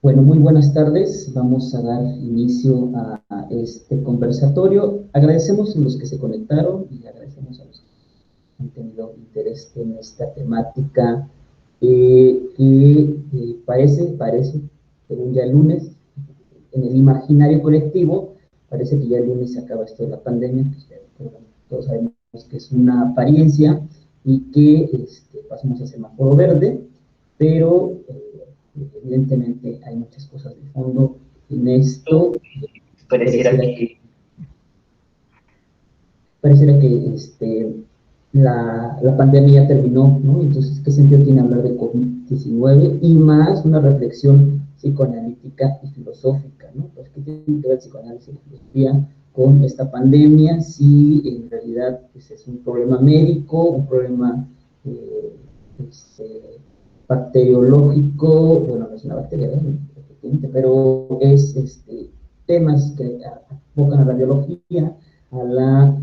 Bueno, muy buenas tardes. Vamos a dar inicio a este conversatorio. Agradecemos a los que se conectaron y agradecemos a los que han tenido interés en esta temática que parece, según ya el lunes, en el imaginario colectivo, parece que ya el lunes se acaba esto de la pandemia, pues, pero todos sabemos que es una apariencia y que pasamos a semáforo verde, pero evidentemente hay muchas cosas de fondo en esto. Pareciera Pareciera que pareciera que la pandemia ya terminó, ¿no? Entonces, ¿qué sentido tiene hablar de COVID-19? Y más una reflexión psicoanalítica y filosófica, ¿no? Pues, ¿qué tiene que ver el psicoanálisis y la filosofía con esta pandemia? Si en realidad pues, es un problema médico, un problema pues, bacteriológico, bueno, no es una bacteria, pero es temas que abocan a la biología, a la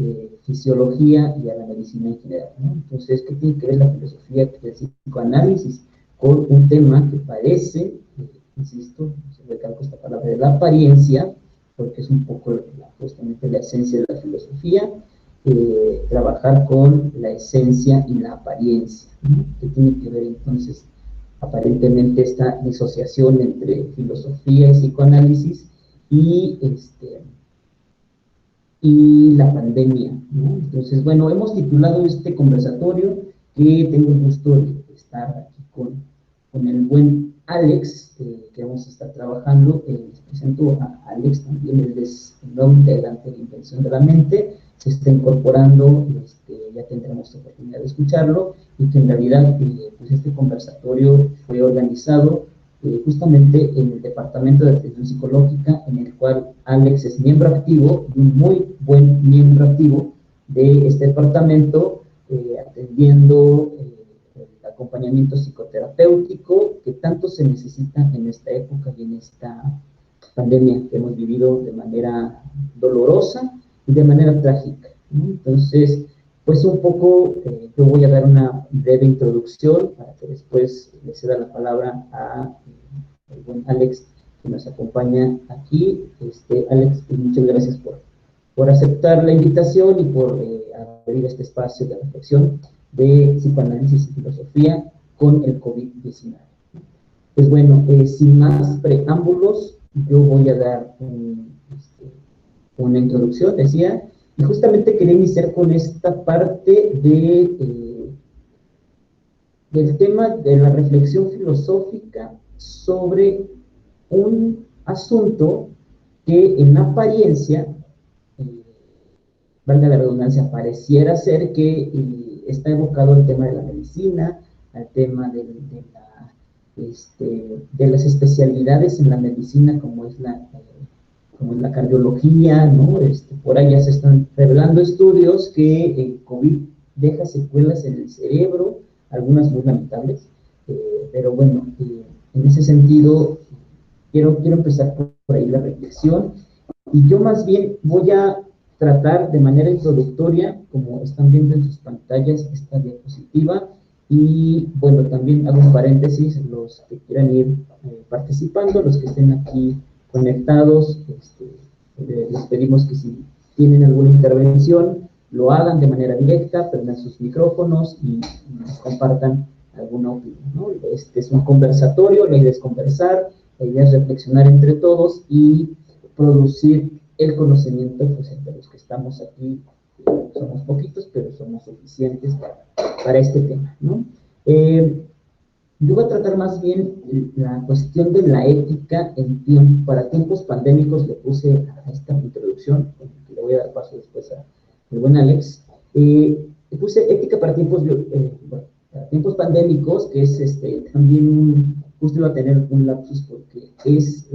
fisiología y a la medicina en general, ¿no? Entonces, ¿qué tiene que ver la filosofía y el psicoanálisis con un tema que parece, insisto, se recalco esta palabra de la apariencia, porque es un poco justamente la esencia de la filosofía, trabajar con la esencia y la apariencia, ¿no? ¿Qué tiene que ver entonces aparentemente esta disociación entre filosofía y psicoanálisis y la pandemia, ¿no? Entonces, bueno, hemos titulado este conversatorio que tengo el gusto de estar aquí con el buen Alex, que vamos a estar trabajando. Les presento a Alex también, él es el nuevo integrante de Invención de la Mente, se está incorporando, ya tendremos oportunidad de escucharlo, y que en realidad pues este conversatorio fue organizado justamente en el Departamento de Atención Psicológica, en el cual Alex es miembro activo, y un muy buen miembro activo de este departamento, atendiendo el acompañamiento psicoterapéutico que tanto se necesita en esta época y en esta pandemia que hemos vivido de manera dolorosa y de manera trágica, ¿no? Entonces, pues un poco, yo voy a dar una breve introducción para que después le ceda la palabra a el buen Alex, que nos acompaña aquí. Alex, muchas gracias por aceptar la invitación y por abrir este espacio de reflexión de psicoanálisis y filosofía con el COVID-19. Pues bueno, sin más preámbulos, yo voy a dar una introducción, decía, y justamente quería iniciar con esta parte del tema de la reflexión filosófica sobre un asunto que en apariencia, eh, valga la redundancia, pareciera ser que está evocado al tema de la medicina, al tema de las especialidades en la medicina, como es la cardiología, ¿no? Por ahí ya se están revelando estudios que el COVID deja secuelas en el cerebro, algunas muy lamentables, pero bueno, en ese sentido, quiero empezar por ahí la reflexión, y yo más bien voy a tratar de manera introductoria, como están viendo en sus pantallas, esta diapositiva, y bueno, también hago un paréntesis, los que quieran ir participando, los que estén aquí conectados, les pedimos que si tienen alguna intervención, lo hagan de manera directa, prendan sus micrófonos y nos compartan alguna opinión, ¿no? Este es un conversatorio, la idea es conversar, la idea es reflexionar entre todos y producir el conocimiento, pues entre los que estamos aquí, somos poquitos, pero somos suficientes para este tema, ¿no? Yo voy a tratar más bien la cuestión de la ética para tiempos pandémicos. Le puse a esta introducción, que le voy a dar paso después al buen Alex. Le puse ética para bueno, para tiempos pandémicos, que es también justo iba a tener un lapsus porque es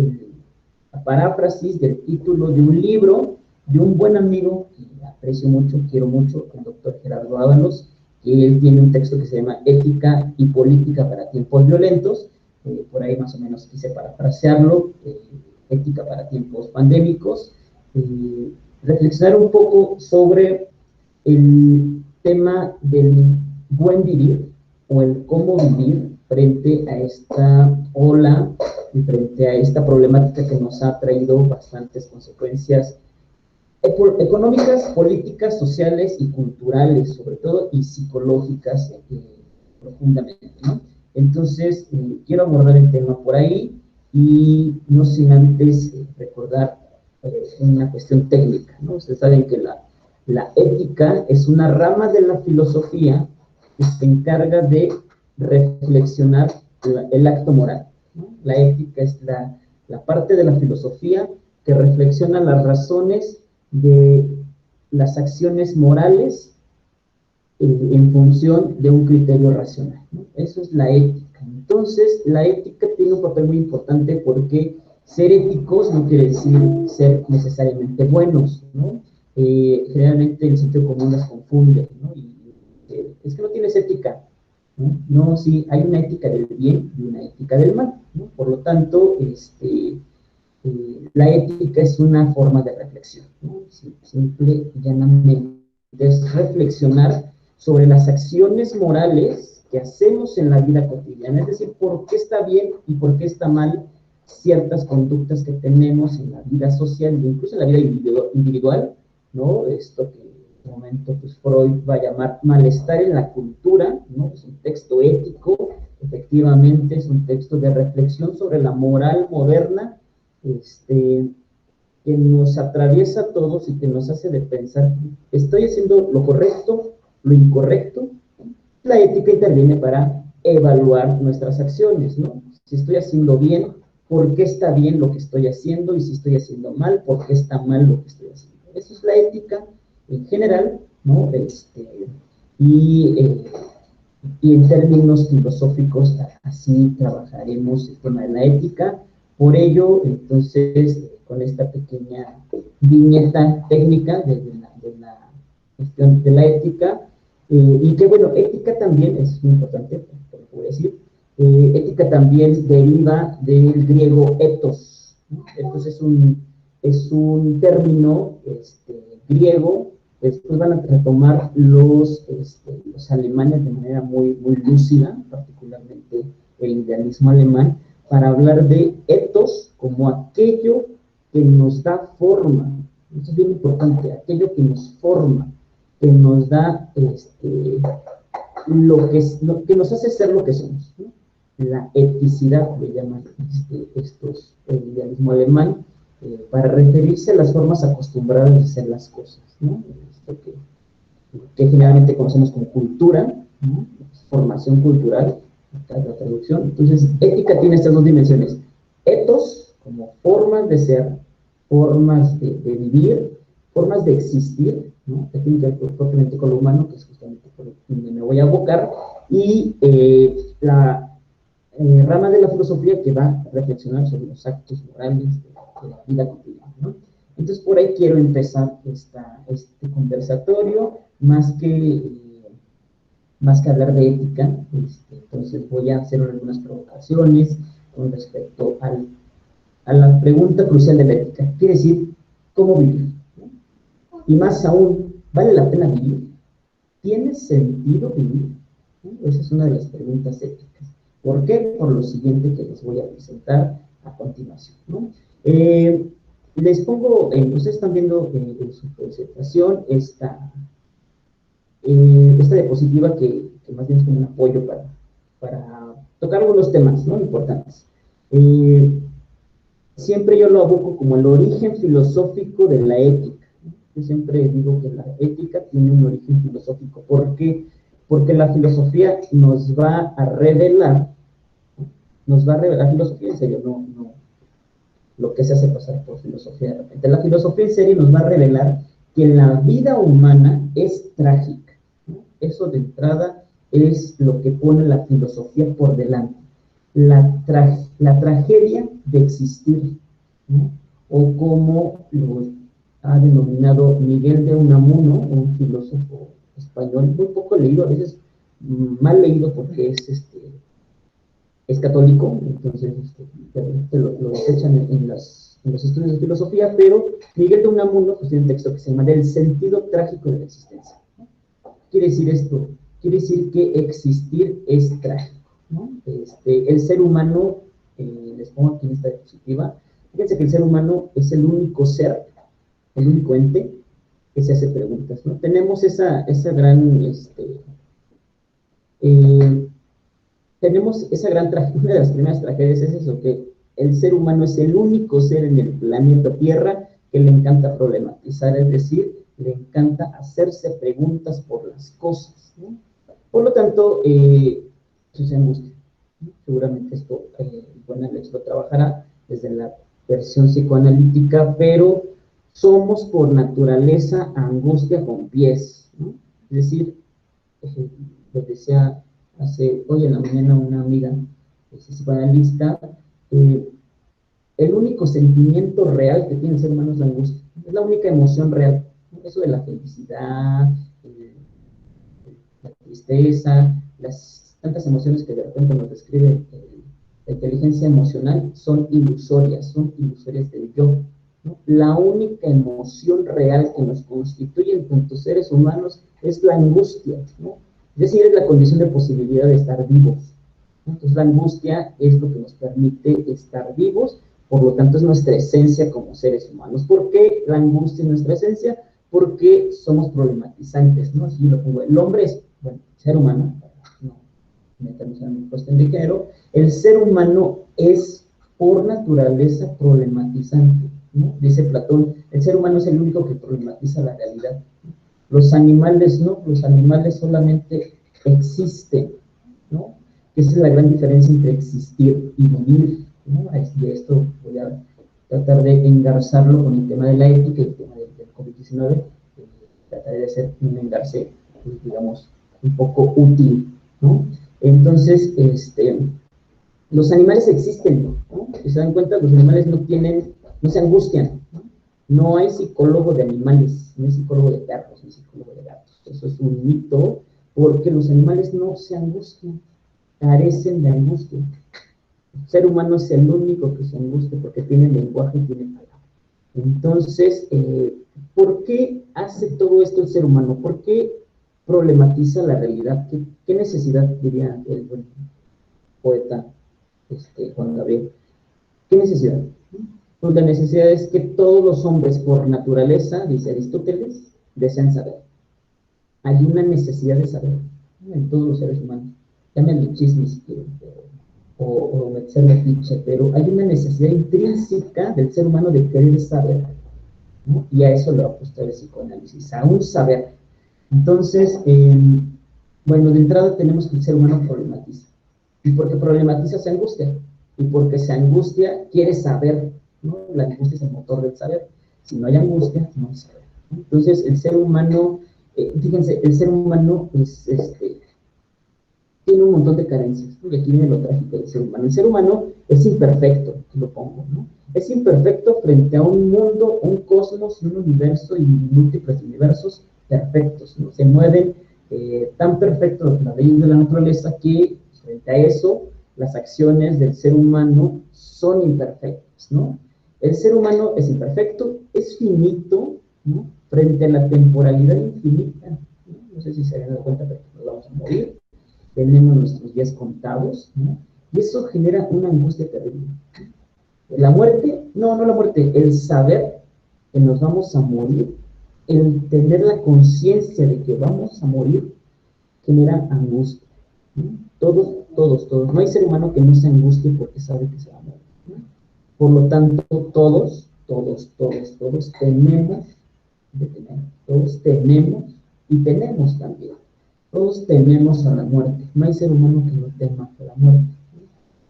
la paráfrasis del título de un libro de un buen amigo que aprecio mucho, quiero mucho, el doctor Gerardo Ábalos, que él tiene un texto que se llama Ética y Política para Tiempos Violentos, por ahí más o menos quise parafrasearlo, Ética para Tiempos Pandémicos, reflexionar un poco sobre el tema del buen vivir o el cómo vivir frente a esta ola y frente a esta problemática que nos ha traído bastantes consecuencias económicas, políticas, sociales y culturales, sobre todo, y psicológicas profundamente, ¿no? Entonces, quiero abordar el tema por ahí y no sin antes recordar una cuestión técnica, ¿no? Ustedes saben que la ética es una rama de la filosofía que se encarga de reflexionar el acto moral, ¿no? La ética es la parte de la filosofía que reflexiona las razones de las acciones morales en función de un criterio racional, ¿no? Eso es la ética. Entonces, la ética tiene un papel muy importante porque ser éticos no quiere decir ser necesariamente buenos, ¿no? Generalmente el sitio común las confunde, ¿no? Es que no tienes ética, ¿no? No, sí, hay una ética del bien y una ética del mal, ¿no? Por lo tanto, la ética es una forma de reflexión, ¿no? Simple y llanamente es reflexionar sobre las acciones morales que hacemos en la vida cotidiana, es decir, por qué está bien y por qué está mal ciertas conductas que tenemos en la vida social e incluso en la vida individual, ¿no? Esto que en un momento pues, Freud va a llamar malestar en la cultura, ¿no? Es un texto ético, efectivamente es un texto de reflexión sobre la moral moderna, que nos atraviesa a todos y que nos hace de pensar, ¿estoy haciendo lo correcto, lo incorrecto? La ética interviene para evaluar nuestras acciones, ¿no? Si estoy haciendo bien, ¿por qué está bien lo que estoy haciendo? Y si estoy haciendo mal, ¿por qué está mal lo que estoy haciendo? Eso es la ética en general, ¿no? Y en términos filosóficos, así trabajaremos el tema de la ética. Por ello, entonces, con esta pequeña viñeta técnica de la cuestión de la ética, y que bueno, ética también es muy importante, por lo que voy a decir, ética también deriva del griego ethos, ¿no? Ethos es un término griego. Después van a retomar los alemanes de manera muy, muy lúcida, particularmente el idealismo alemán, para hablar de ethos como aquello que nos da forma. Eso es bien importante, aquello que nos forma, que nos da lo que nos hace ser lo que somos, ¿no? La eticidad, le llaman el idealismo alemán, para referirse a las formas acostumbradas de hacer las cosas, ¿no? Que generalmente conocemos como cultura, ¿no? Formación cultural, acá es la traducción. Entonces, ética tiene estas dos dimensiones: ethos, como formas de ser, formas de vivir, formas de existir, ¿no? Que tiene que ver propiamente con lo humano, que es justamente por donde me voy a abocar, y la rama de la filosofía que va a reflexionar sobre los actos morales de la vida cotidiana, ¿no? Entonces, por ahí quiero empezar este conversatorio, más que hablar de ética. Entonces, voy a hacer algunas provocaciones con respecto a la pregunta crucial de la ética. Quiere decir, ¿cómo vivir? ¿No? Y más aún, ¿vale la pena vivir? ¿Tiene sentido vivir? ¿No? Esa es una de las preguntas éticas. ¿Por qué? Por lo siguiente que les voy a presentar a continuación, ¿no? Les pongo, ustedes están viendo en su presentación esta diapositiva que más bien es como un apoyo para tocar algunos temas, ¿no? Importantes. Siempre yo lo aboco como el origen filosófico de la ética, ¿no? Yo siempre digo que la ética tiene un origen filosófico. ¿Por qué? Porque la filosofía nos va a revelar, filosofía en serio, no lo que se hace pasar por filosofía de repente. La filosofía en serio nos va a revelar que la vida humana es trágica, ¿no? Eso de entrada es lo que pone la filosofía por delante. La tragedia de existir, ¿no? O como lo ha denominado Miguel de Unamuno, un filósofo español, muy poco leído, a veces mal leído porque es católico, entonces lo desechan en los estudios de filosofía, pero Miguel de Unamuno pues, tiene un texto que se llama El sentido trágico de la existencia, ¿no? Quiere decir esto, quiere decir que existir es trágico, ¿no? El ser humano les pongo aquí en esta diapositiva. Fíjense que el ser humano es el único ser, el único ente que se hace preguntas, ¿no? Tenemos esa gran, tenemos esa gran tragedia, una de las primeras tragedias es eso, que el ser humano es el único ser en el planeta Tierra que le encanta problematizar, es decir, le encanta hacerse preguntas por las cosas, ¿no? Por lo tanto, pues se angustia, ¿no? Seguramente esto, bueno, Alex lo trabajará desde la versión psicoanalítica, pero somos por naturaleza angustia con pies, ¿no? Es decir, lo decía hoy en la mañana una amiga psicoanalista, el único sentimiento real que tiene el ser humano es la angustia, es la única emoción real, ¿no? Eso de la felicidad, la tristeza, las tantas emociones que de repente nos describe la inteligencia emocional son ilusorias del yo, ¿no? La única emoción real que nos constituye en tantos seres humanos es la angustia, ¿no? Es decir, es la condición de posibilidad de estar vivos, ¿no? Entonces la angustia es lo que nos permite estar vivos, por lo tanto es nuestra esencia como seres humanos. ¿Por qué la angustia es nuestra esencia? Porque somos problematizantes, ¿no? Así lo pongo. El hombre es, bueno, ser humano, no metamos en cuestión de género, el ser humano es por naturaleza problematizante, ¿no? Dice Platón, el ser humano es el único que problematiza la realidad. Los animales no, los animales solamente existen, ¿no? Esa es la gran diferencia entre existir y vivir, ¿no? De esto voy a tratar de engarzarlo con el tema de la ética y el tema del COVID-19, trataré de hacer un engarce, pues, digamos, un poco útil, ¿no? Entonces, los animales existen, ¿no? Si se dan cuenta, los animales no se angustian, ¿no? No hay psicólogo de animales, no hay psicólogo de perros, no hay psicólogo de gatos. Eso es un mito, porque los animales no se angustian, carecen de angustia. El ser humano es el único que se angustia porque tiene lenguaje y tiene palabra. Entonces, ¿por qué hace todo esto el ser humano? ¿Por qué problematiza la realidad? ¿Qué necesidad, diría el buen poeta Juan Gabriel? ¿Qué necesidad? Pues la necesidad es que todos los hombres, por naturaleza, dice Aristóteles, desean saber. Hay una necesidad de saber, ¿no? En todos los seres humanos. Llámenle chisme si quieren, o ser metiche, pero hay una necesidad intrínseca del ser humano de querer saber, ¿no? Y a eso lo apuesta el psicoanálisis, a un saber. Entonces, bueno, de entrada tenemos que el ser humano problematiza. Y porque problematiza se angustia. Y porque se angustia quiere saber, ¿no? La angustia es el motor del saber. Si no hay angustia, no hay saber, ¿no? Entonces, el ser humano, fíjense, el ser humano es, tiene un montón de carencias, ¿no? Y aquí viene lo trágico del ser humano. El ser humano es imperfecto, lo pongo, ¿no? Es imperfecto frente a un mundo, un cosmos, un universo y múltiples universos perfectos, ¿no? Se mueven tan perfectos las leyes de la naturaleza que frente a eso las acciones del ser humano son imperfectas, ¿no? El ser humano es imperfecto, es finito, ¿no? Frente a la temporalidad infinita, ¿no? No sé si se habían dado cuenta, pero nos vamos a morir, tenemos nuestros días contados, ¿no? Y eso genera una angustia terrible. La muerte, no la muerte, el saber que nos vamos a morir, el tener la conciencia de que vamos a morir, genera angustia, ¿no? Todos, no hay ser humano que no se angustie porque sabe que se va a morir, ¿no? Por lo tanto, todos tenemos de tener, todos tenemos y tenemos también. Todos tememos a la muerte. No hay ser humano que no tema a la muerte.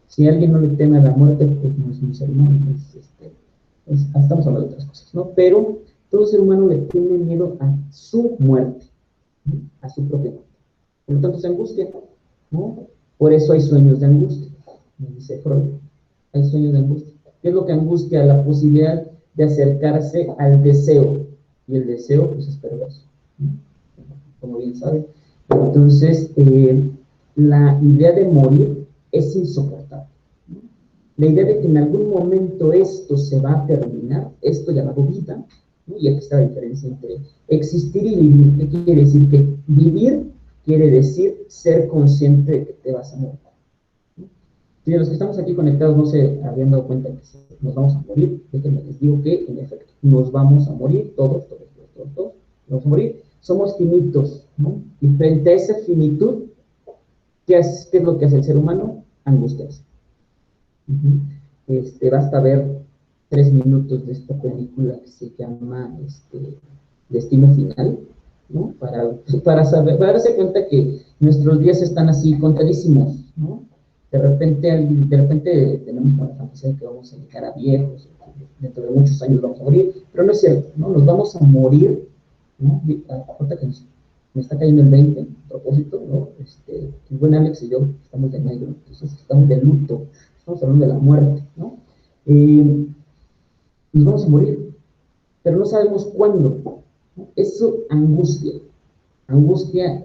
Si alguien no le teme a la muerte, pues no es un ser humano. Estamos hablando de otras cosas, ¿no? Pero todo ser humano le tiene miedo a su muerte, ¿no? A su propia muerte. Por lo tanto, se angustia, ¿no? Por eso hay sueños de angustia, me dice Freud. Hay sueños de angustia. ¿Qué es lo que angustia? La posibilidad de acercarse al deseo. Y el deseo, pues, es perverso, ¿no? Como bien saben. Entonces, la idea de morir es insoportable, ¿no? La idea de que en algún momento esto se va a terminar, esto llamado vida, ¿no? Y aquí está la diferencia entre existir y vivir. ¿Qué quiere decir? Que vivir quiere decir ser consciente de que te vas a morir, ¿no? Si de los que estamos aquí conectados no se habían dado cuenta que nos vamos a morir, déjenme les digo que, en efecto, nos vamos a morir, todos, nos vamos a morir. Somos finitos, ¿no? Y frente a esa finitud, ¿qué es lo que hace el ser humano? Angustiarse. Basta ver 3 minutos de esta película que se llama Destino Final, ¿no? Para darse cuenta que nuestros días están así contadísimos, ¿no? De repente tenemos la fantasía de que vamos a llegar a viejos, dentro de muchos años vamos a morir, pero no es cierto, ¿no? Nos vamos a morir, ¿no? Ahorita que me está cayendo el 20, a propósito, ¿no? El buen Alex y yo estamos de negro, entonces estamos de luto, estamos hablando de la muerte, ¿no? Nos vamos a morir, pero no sabemos cuándo, ¿no? Eso angustia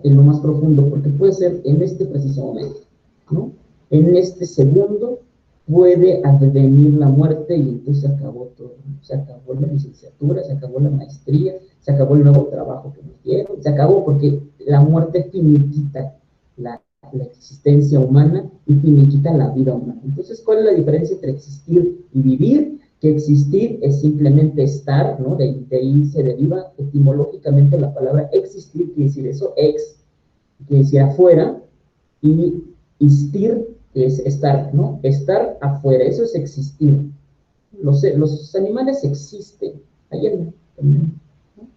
en lo más profundo, porque puede ser en este preciso momento, ¿no? En este segundo puede advenir la muerte y entonces se acabó todo, ¿no? Se acabó la licenciatura, se acabó la maestría, se acabó el nuevo trabajo que nos dieron, se acabó porque la muerte finiquita la existencia humana y finiquita la vida humana. Entonces, ¿cuál es la diferencia entre existir y vivir? Que existir es simplemente estar, ¿no? De ahí se deriva etimológicamente la palabra existir, quiere decir eso, quiere decir afuera, y istir es estar, ¿no? Estar afuera, eso es existir. Los animales existen. Ayer también, ¿no?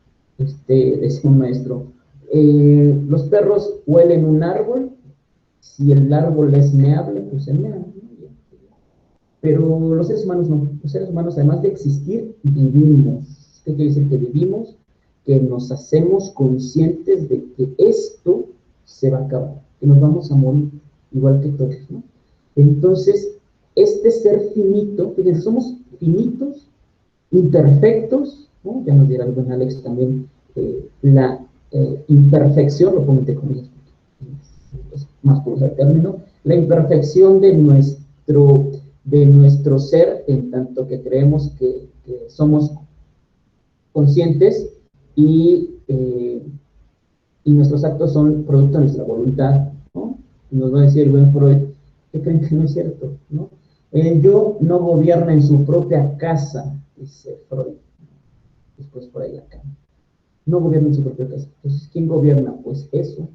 Decía un maestro, los perros huelen un árbol, si el árbol es meable, pues se mea, ¿no? Pero los seres humanos no. Los seres humanos, además de existir, vivimos. ¿Qué quiere decir que vivimos? Que nos hacemos conscientes de que esto se va a acabar, que nos vamos a morir, igual que todos, ¿no? Entonces, este ser finito, fíjense, somos finitos, imperfectos, ¿no? Ya nos dirá el buen Alex también, la imperfección, lo pongo entre comillas, es más por usar el término, la imperfección de nuestro ser, en tanto que creemos que somos conscientes y nuestros actos son producto de nuestra voluntad, ¿no? Nos va a decir el buen Freud, ¿qué creen que no es cierto? ¿No? El yo no gobierna en su propia casa, dice Freud, después por ahí la cama. No gobierna en su propia casa. Entonces, ¿quién gobierna? Pues eso,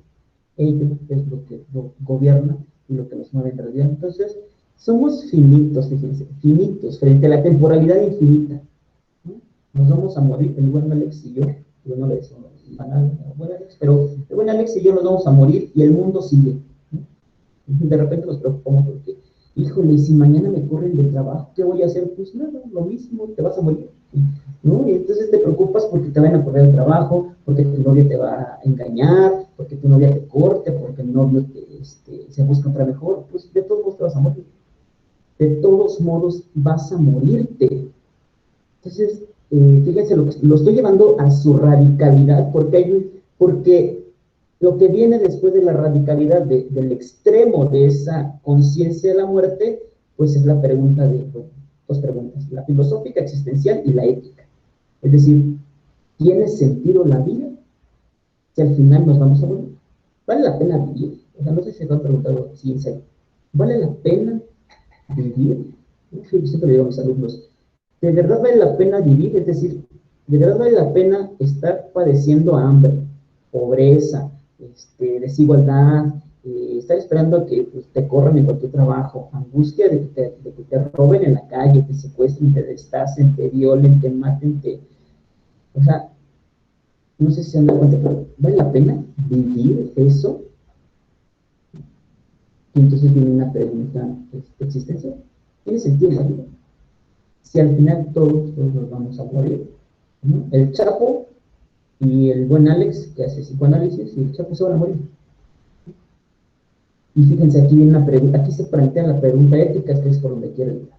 ello es lo que lo gobierna y lo que nos mueve en realidad. Entonces, somos finitos, fíjense, finitos, frente a la temporalidad infinita, ¿no? Nos vamos a morir, el buen Alex y yo no le decimos banal, buen Alex, pero el buen Alex y yo nos vamos a morir y el mundo sigue, ¿no? De repente nos preocupamos porque, híjole, si mañana me corren del trabajo, ¿qué voy a hacer? Pues nada, lo mismo, te vas a morir, ¿no? Y entonces te preocupas porque te van a correr del trabajo, porque tu novia te va a engañar, porque tu novia te corte, porque el novio se busca otra mejor, pues de todos modos te vas a morir. De todos modos vas a morirte. Entonces, fíjense, lo estoy llevando a su radicalidad, porque lo que viene después de la radicalidad, del extremo de esa conciencia de la muerte, pues es la pregunta bueno, dos preguntas, la filosófica existencial y la ética. Es decir, ¿tiene sentido la vida si al final nos vamos a morir? ¿Vale la pena vivir? O sea, no sé si se han preguntado si en serio, ¿vale la pena vivir? Yo siempre le digo a mis alumnos, ¿de verdad vale la pena vivir? Es decir, ¿de verdad vale la pena estar padeciendo hambre, pobreza, desigualdad, estar esperando a que pues, te corran en cualquier trabajo, angustia de que te roben en la calle, te secuestren, te destacen, te violen, te maten, o sea, no sé si se han dado cuenta, pero ¿vale la pena vivir eso? Y entonces viene una pregunta existencial. ¿Tiene sentido la vida? Si al final todos nos vamos a morir, ¿no? El Chapo y el buen Alex, que hace psicoanálisis, y el Chapo se van a morir. Y fíjense, aquí viene una pregunta, aquí se plantea la pregunta ética, que es por donde quiero ir.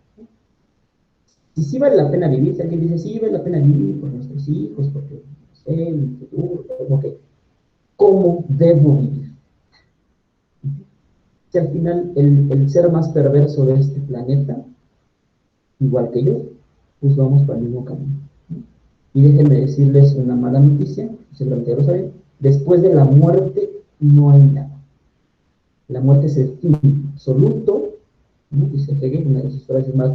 Si sí vale la pena vivir, si alguien dice, sí vale la pena vivir por nuestros hijos, porque, no sé, en el futuro, okay. ¿Cómo debo vivir? Si al final el ser más perverso de este planeta, igual que yo, pues vamos para el mismo camino. Y déjenme decirles una mala noticia, seguramente ya lo saben, después de la muerte no hay nada. La muerte es el fin absoluto ¿no? Dice Hegel, una de sus frases más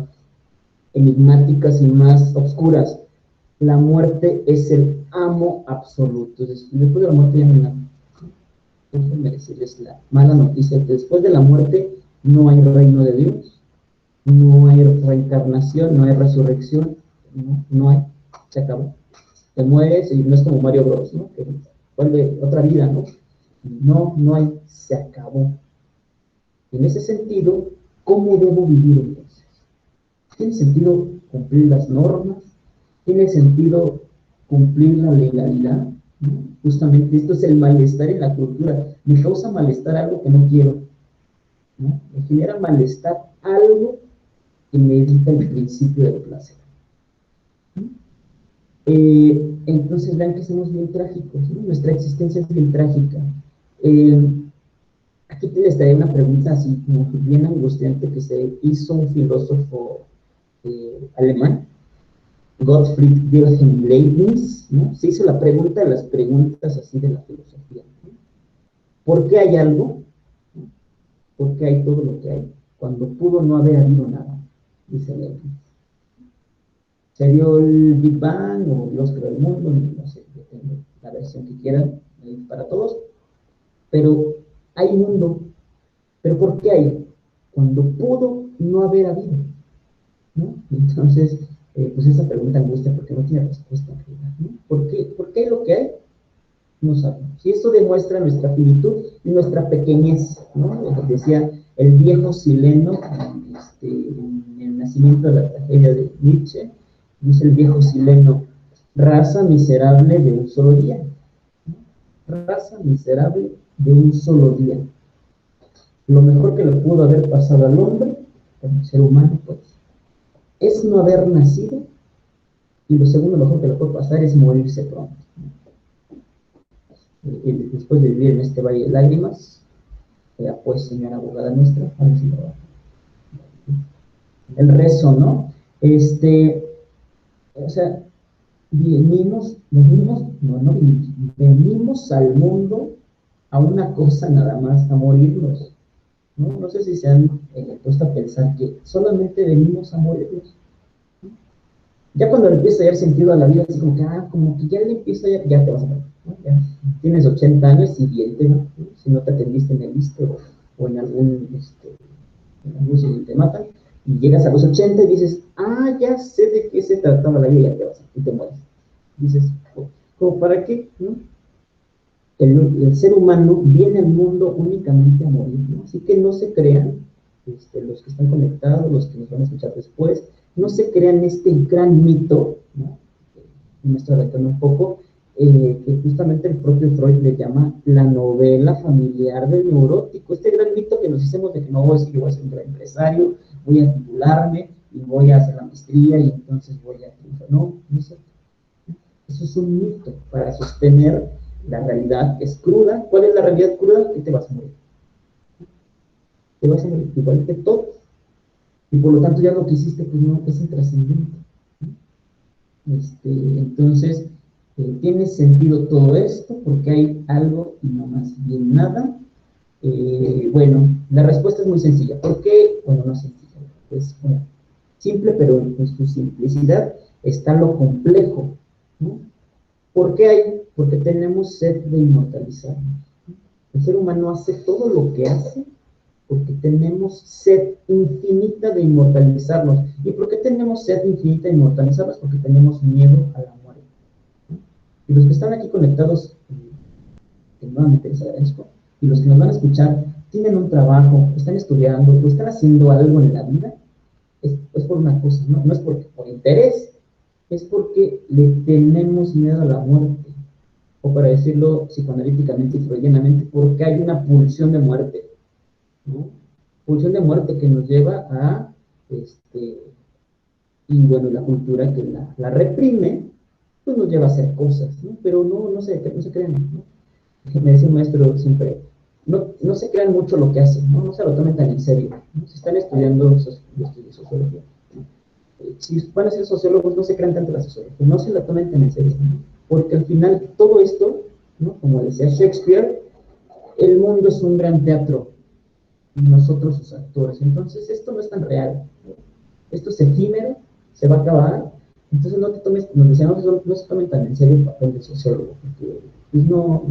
enigmáticas y más oscuras: la muerte es el amo absoluto. Después de la muerte ya no hay nada. Déjenme decirles la mala noticia: que después de la muerte no hay reino de Dios, no hay reencarnación, no hay resurrección, no hay, se acabó. Te mueres y no es como Mario Bros, ¿no? Que vuelve otra vida, ¿no? No hay, se acabó. En ese sentido, ¿cómo debo vivir entonces? ¿Tiene sentido cumplir las normas? ¿Tiene sentido cumplir la legalidad? ¿No? Justamente esto es el malestar en la cultura. Me causa malestar algo que no quiero, ¿no? Me genera malestar algo que me evita el principio del placer. Entonces vean que somos bien trágicos, ¿no? Nuestra existencia es bien trágica. Aquí te les daré una pregunta así como bien angustiante que se hizo un filósofo alemán, Gottfried Wilhelm Leibniz, ¿no? Se hizo la pregunta de las preguntas así de la filosofía, ¿no? ¿Por qué hay algo? ¿Por qué hay todo lo que hay? Cuando pudo no haber habido nada, dice Leibniz. Se dio el Big Bang, o Dios creó el mundo, no sé, depende la versión que quieran, para todos, pero hay mundo. ¿Pero por qué hay? Cuando pudo no haber habido, ¿no? Entonces, pues esa pregunta angustia porque no tiene respuesta, ¿no? ¿Por qué hay lo que hay? No sabemos. Y esto demuestra nuestra finitud y nuestra pequeñez, ¿no? Lo que decía el viejo sileno, en el nacimiento de la tragedia de Nietzsche, dice el viejo sileno: raza miserable de un solo día, ¿no? Raza miserable de un solo día. Lo mejor que le pudo haber pasado al hombre, como ser humano, pues, es no haber nacido, y lo segundo mejor que le puede pasar es morirse pronto. Y después de vivir en este valle de lágrimas, pues, señora abogada nuestra, a ver si lo va. El rezo, ¿no? O sea, venimos al mundo a una cosa nada más, a morirnos. No sé si se han puesto a pensar que solamente venimos a morirnos. Ya cuando le empieza a dar sentido a la vida, así como que ya le empieza, ya te vas a morir, ¿no? Ya tienes 80 años, siguiente, ¿no? Si no te atendiste en el ISSSTE o en algún sitio te matan, y llegas a los 80 y dices: ya sé de qué se trataba la vida, y ya te vas, y te mueres. Dices, ¿como para qué? ¿No? El ser humano viene al mundo únicamente a morir, ¿no? Así que no se crean, los que están conectados, los que nos van a escuchar después, no se crean este gran mito, ¿no? Nuestra retorno un poco, que justamente el propio Freud le llama la novela familiar del neurótico, este gran mito que nos hacemos de que no, es que yo voy a ser un gran empresario, voy a titularme y voy a hacer la maestría y entonces voy a triunfar. No sé. Eso es un mito para sostener la realidad, que es cruda. ¿Cuál es la realidad cruda? Que te vas a morir. Te vas a morir igual que todos. Y por lo tanto ya lo que hiciste pues no es intrascendente. Entonces, tiene sentido todo esto porque hay algo y no más bien nada. Bueno, la respuesta es muy sencilla. ¿Por qué? Bueno, no es sencilla. Es simple, pero en su simplicidad está lo complejo, ¿no? ¿Por qué hay? Porque tenemos sed de inmortalizarnos. El ser humano hace todo lo que hace porque tenemos sed infinita de inmortalizarnos. ¿Y por qué tenemos sed infinita de inmortalizarnos? Porque tenemos miedo a la muerte. Y los que están aquí conectados, que nuevamente les agradezco, y los que nos van a escuchar, tienen un trabajo, están estudiando, o están haciendo algo en la vida, es por una cosa, no es por interés, es porque le tenemos miedo a la muerte. O para decirlo psicoanalíticamente y freudianamente, porque hay una pulsión de muerte, ¿no? Pulsión de muerte que nos lleva a, y bueno, la cultura que la reprime, pues nos lleva a hacer cosas, ¿no? Pero no se crean, ¿no? Me decía un maestro siempre, no se crean mucho lo que hacen, no se lo tomen tan en serio, ¿no? Si están estudiando sociología, si van a ser sociólogos, no se crean tanto la sociología, no se la tomen tan en serio, ¿no? Porque al final todo esto, ¿no? Como decía Shakespeare, el mundo es un gran teatro, nosotros sus actores. Entonces, esto no es tan real. Esto es efímero, se va a acabar. Entonces, no te tomes, nos decíamos, no se tomen tan en serio el papel de sociólogo, porque pues, no,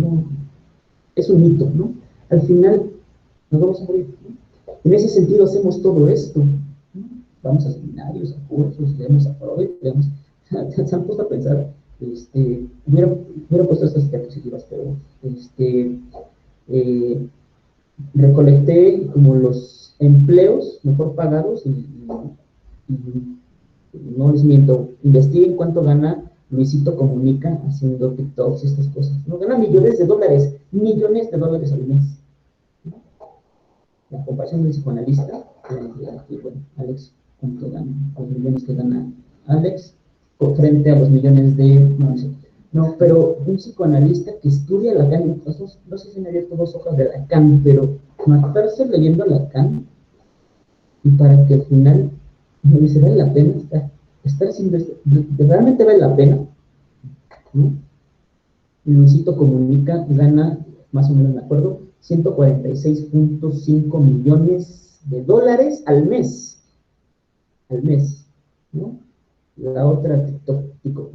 es un mito, ¿no? Al final, nos vamos a morir, ¿no? En ese sentido, hacemos todo esto, ¿no? Vamos a seminarios, a cursos, leemos a Freud, leemos, se han puesto a pensar, hubiera puesto estas diapositivas, pero eh, recolecté como los empleos mejor pagados y no les miento, investiguen cuánto gana Luisito Comunica haciendo TikToks y estas cosas. No gana millones de dólares al mes. La comparación del psicoanalista, bueno, Alex, cuánto gana, los millones que gana Alex, por frente a los millones de, no, pero un psicoanalista que estudia Lacan, no sé si me abierto 2 hojas de Lacan, pero matarse leyendo Lacan, y para que al final me dice, vale la pena estar sin, realmente vale la pena, ¿no? Luisito Comunica gana, más o menos me acuerdo, 146.5 millones de dólares al mes, ¿no? La otra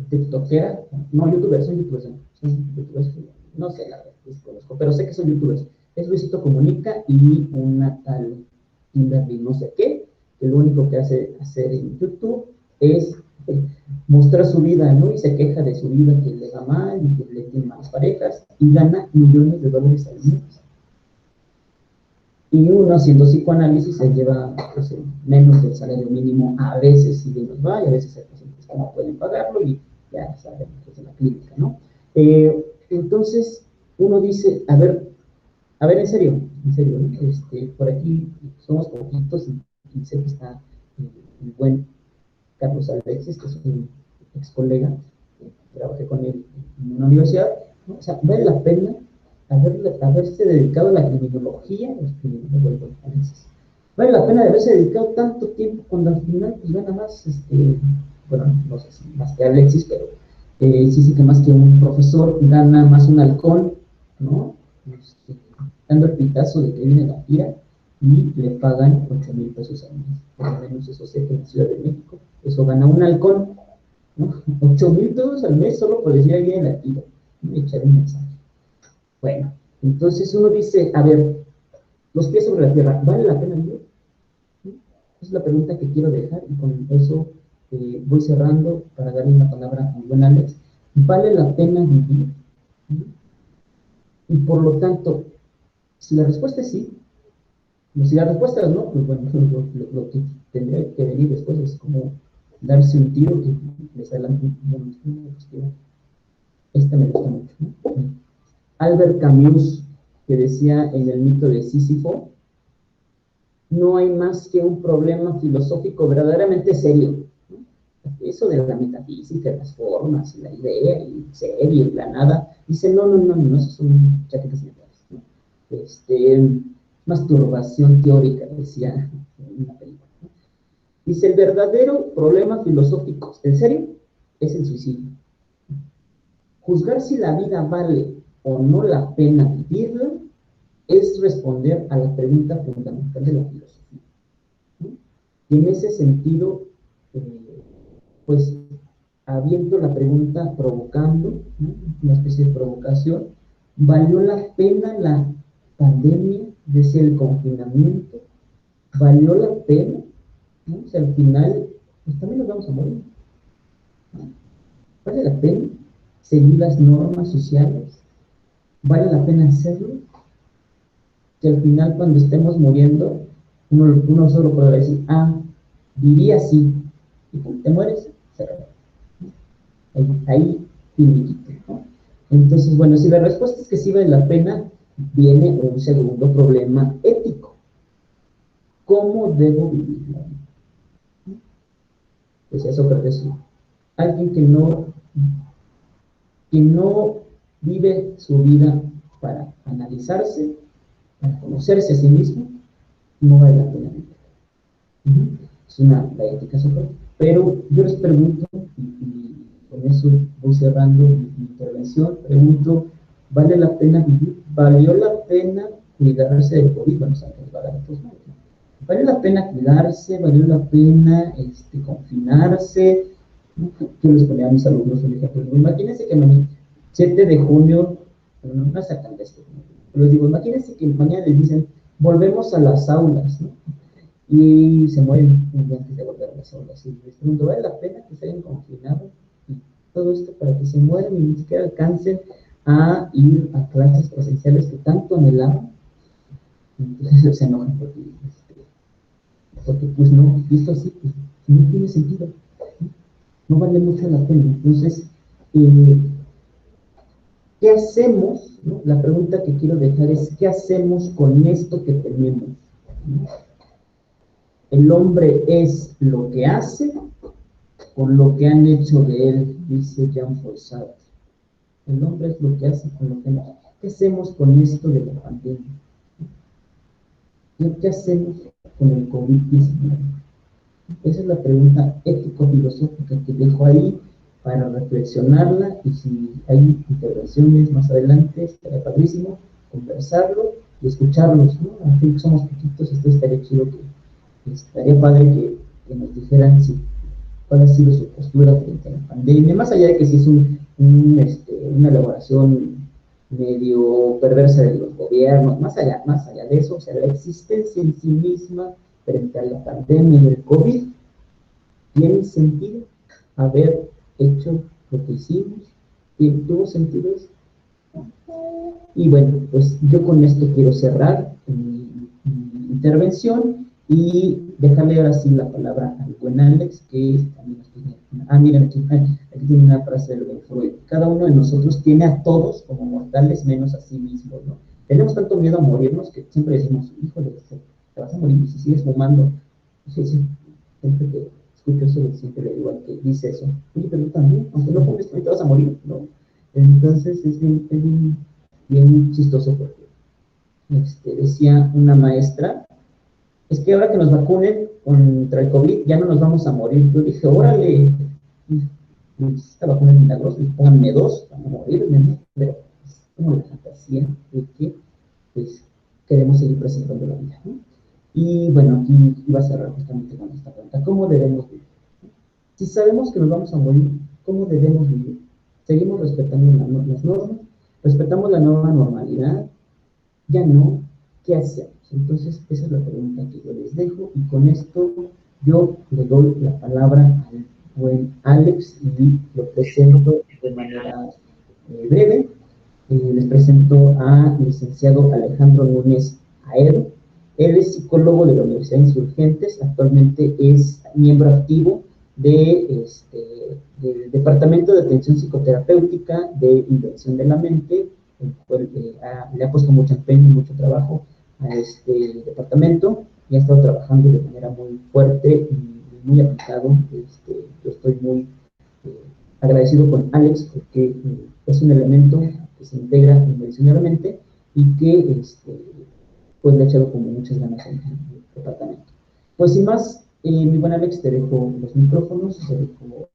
tiktokera, no, youtubers, son youtubers, no sé, la verdad, desconozco, pero sé que son youtubers. Es Luisito Comunica y una tal Kimberly no sé qué, que lo único que hace hacer en YouTube es mostrar su vida, ¿no? Y se queja de su vida, que le va mal y que le tiene malas parejas, y gana millones de dólares al mes. Y uno haciendo psicoanálisis se lleva pues, menos del salario mínimo, a veces si bien nos va, y a veces hay pacientes que no pueden pagarlo y ya saben que es en la clínica, ¿no? Entonces, uno dice, a ver, en serio, ¿no? Por aquí somos poquitos y sé que está el buen Carlos Alexis, que es un ex colega, trabajé con él en una universidad, ¿no? O sea, vale la pena haberse dedicado a la criminología, vale la pena de haberse dedicado tanto tiempo cuando al final pues gana más, bueno, no sé si más que Alexis, pero sí que más que un profesor, gana más un halcón, ¿no? Dando el pitazo de que viene la tira y le pagan 8,000 pesos al mes. Por lo menos eso sé que en la Ciudad de México, eso gana un halcón, ¿no? 8,000 pesos al mes solo por decir alguien en la tira. Me echaré un mensaje. Bueno, entonces uno dice, a ver, los pies sobre la tierra, ¿vale la pena vivir? ¿Sí? Esa es la pregunta que quiero dejar y con eso voy cerrando para darle una palabra a mi buen Alex. ¿Vale la pena vivir? ¿Sí? Y por lo tanto, si la respuesta es sí, si la respuesta es no, pues bueno, lo que tendría que venir después es como darse un tiro que les adelanto esta me gusta mucho, ¿no? Albert Camus, que decía en el mito de Sísifo, no hay más que un problema filosófico verdaderamente serio, ¿no? Eso de la metafísica, las formas, y la idea, y serio, y la nada, dice, no, eso son chaquetas mentales, ¿no? Masturbación teórica, decía en una película, ¿no? Dice, el verdadero problema filosófico, ¿en serio? Es el suicidio. Juzgar si la vida vale o no la pena vivirla es responder a la pregunta fundamental de la filosofía, ¿no? Y en ese sentido, pues, aviento la pregunta provocando, ¿no? Una especie de provocación, ¿valió la pena la pandemia, decía el confinamiento? ¿Valió la pena? ¿No? O sea, al final, pues también nos vamos a morir, ¿no? ¿Vale la pena seguir las normas sociales? ¿Vale la pena hacerlo? Que al final cuando estemos muriendo, uno solo podrá decir, viví así, y te mueres, se acabó. Ahí finiquito, ¿no? Entonces, bueno, si la respuesta es que sí vale la pena, viene un segundo problema ético. ¿Cómo debo vivir la vida? Pues eso pertenece. Alguien que no vive su vida para analizarse, para conocerse a sí mismo, no vale la pena vivir. Es la ética social. Pero yo les pregunto, y con eso voy cerrando mi intervención, pregunto, ¿vale la pena vivir? ¿Valió la pena cuidarse del COVID, bueno, saben que les va a dar, pues no. Vale la pena cuidarse, vale la pena confinarse. Yo les ponía a mis alumnos un ejemplo. Imagínense que mañana, 7 de junio, no, no sacan de esto, ¿no? Les digo, imagínense que mañana les dicen, volvemos a las aulas, ¿no? Y se mueren un día antes de volver a las aulas. Y les pregunto, ¿vale la pena que se hayan confinado y todo esto para que se mueran y ni siquiera alcancen a ir a clases presenciales que tanto anhelaban? Entonces se enojan porque pues no, visto así, pues no tiene sentido, no vale mucho la pena. Entonces, eh, ¿qué hacemos? ¿No? La pregunta que quiero dejar es, ¿qué hacemos con esto que tenemos? ¿No? El hombre es lo que hace con lo que han hecho de él, dice Jean-Paul Sartre. El hombre es lo que hace con lo que han hecho. ¿Qué hacemos con esto de la pandemia? ¿Qué hacemos con el COVID-19? Esa es la pregunta ético-filosófica que dejo ahí para reflexionarla, y si hay intervenciones más adelante, estaría padrísimo conversarlo y escucharlos, ¿no? Aquí somos poquitos, esto estaría chido, que estaría padre que nos dijeran si, cuál ha sido su postura frente a la pandemia, más allá de que si es una elaboración medio perversa de los gobiernos, más allá de eso, o sea, la existencia en sí misma frente a la pandemia y el COVID. ¿Tiene sentido haber hecho lo que hicimos? ¿Tuvo sentido eso? Y bueno, pues yo con esto quiero cerrar mi intervención y dejarle ahora sí la palabra al buen Alex, que también nos tiene. Miren, aquí tiene una frase del buen Freud. Cada uno de nosotros tiene a todos como mortales menos a sí mismos, ¿no? Tenemos tanto miedo a morirnos que siempre decimos, híjole, te vas a morir si sigues fumando. Sí, sí, siempre que escucho eso, siempre le digo al que dice eso, oye, pero tú también, aunque no fumes, te vas a morir, ¿no? Entonces es bien chistoso porque decía una maestra, es que ahora que nos vacunen contra el COVID ya no nos vamos a morir. Yo dije, órale, esta vacuna es milagrosa, pónganme dos para no morirme, ¿no? Pero es como la fantasía de que pues, queremos seguir presentando la vida, ¿no? Y bueno, aquí iba a cerrar justamente con esta pregunta, ¿cómo debemos vivir? Si sabemos que nos vamos a morir, ¿cómo debemos vivir? ¿Seguimos respetando las normas? ¿Respetamos la nueva normalidad? Ya no, ¿qué hacemos? Entonces, esa es la pregunta que yo les dejo, y con esto yo le doy la palabra al buen Alex y lo presento de manera breve. Les presento al licenciado Alejandro Núñez Aero. Él es psicólogo de la Universidad de Insurgentes, actualmente es miembro activo del Departamento de Atención Psicoterapéutica de Invención de la Mente, el cual le ha puesto mucho empeño y mucho trabajo a este departamento, y ha estado trabajando de manera muy fuerte y muy aplicado. Yo estoy muy agradecido con Alex porque es un elemento que se integra inmediatamente y que pues le ha echado como muchas ganas en el departamento. Pues sin más, mi buen Alex, te dejo los micrófonos, te dejo,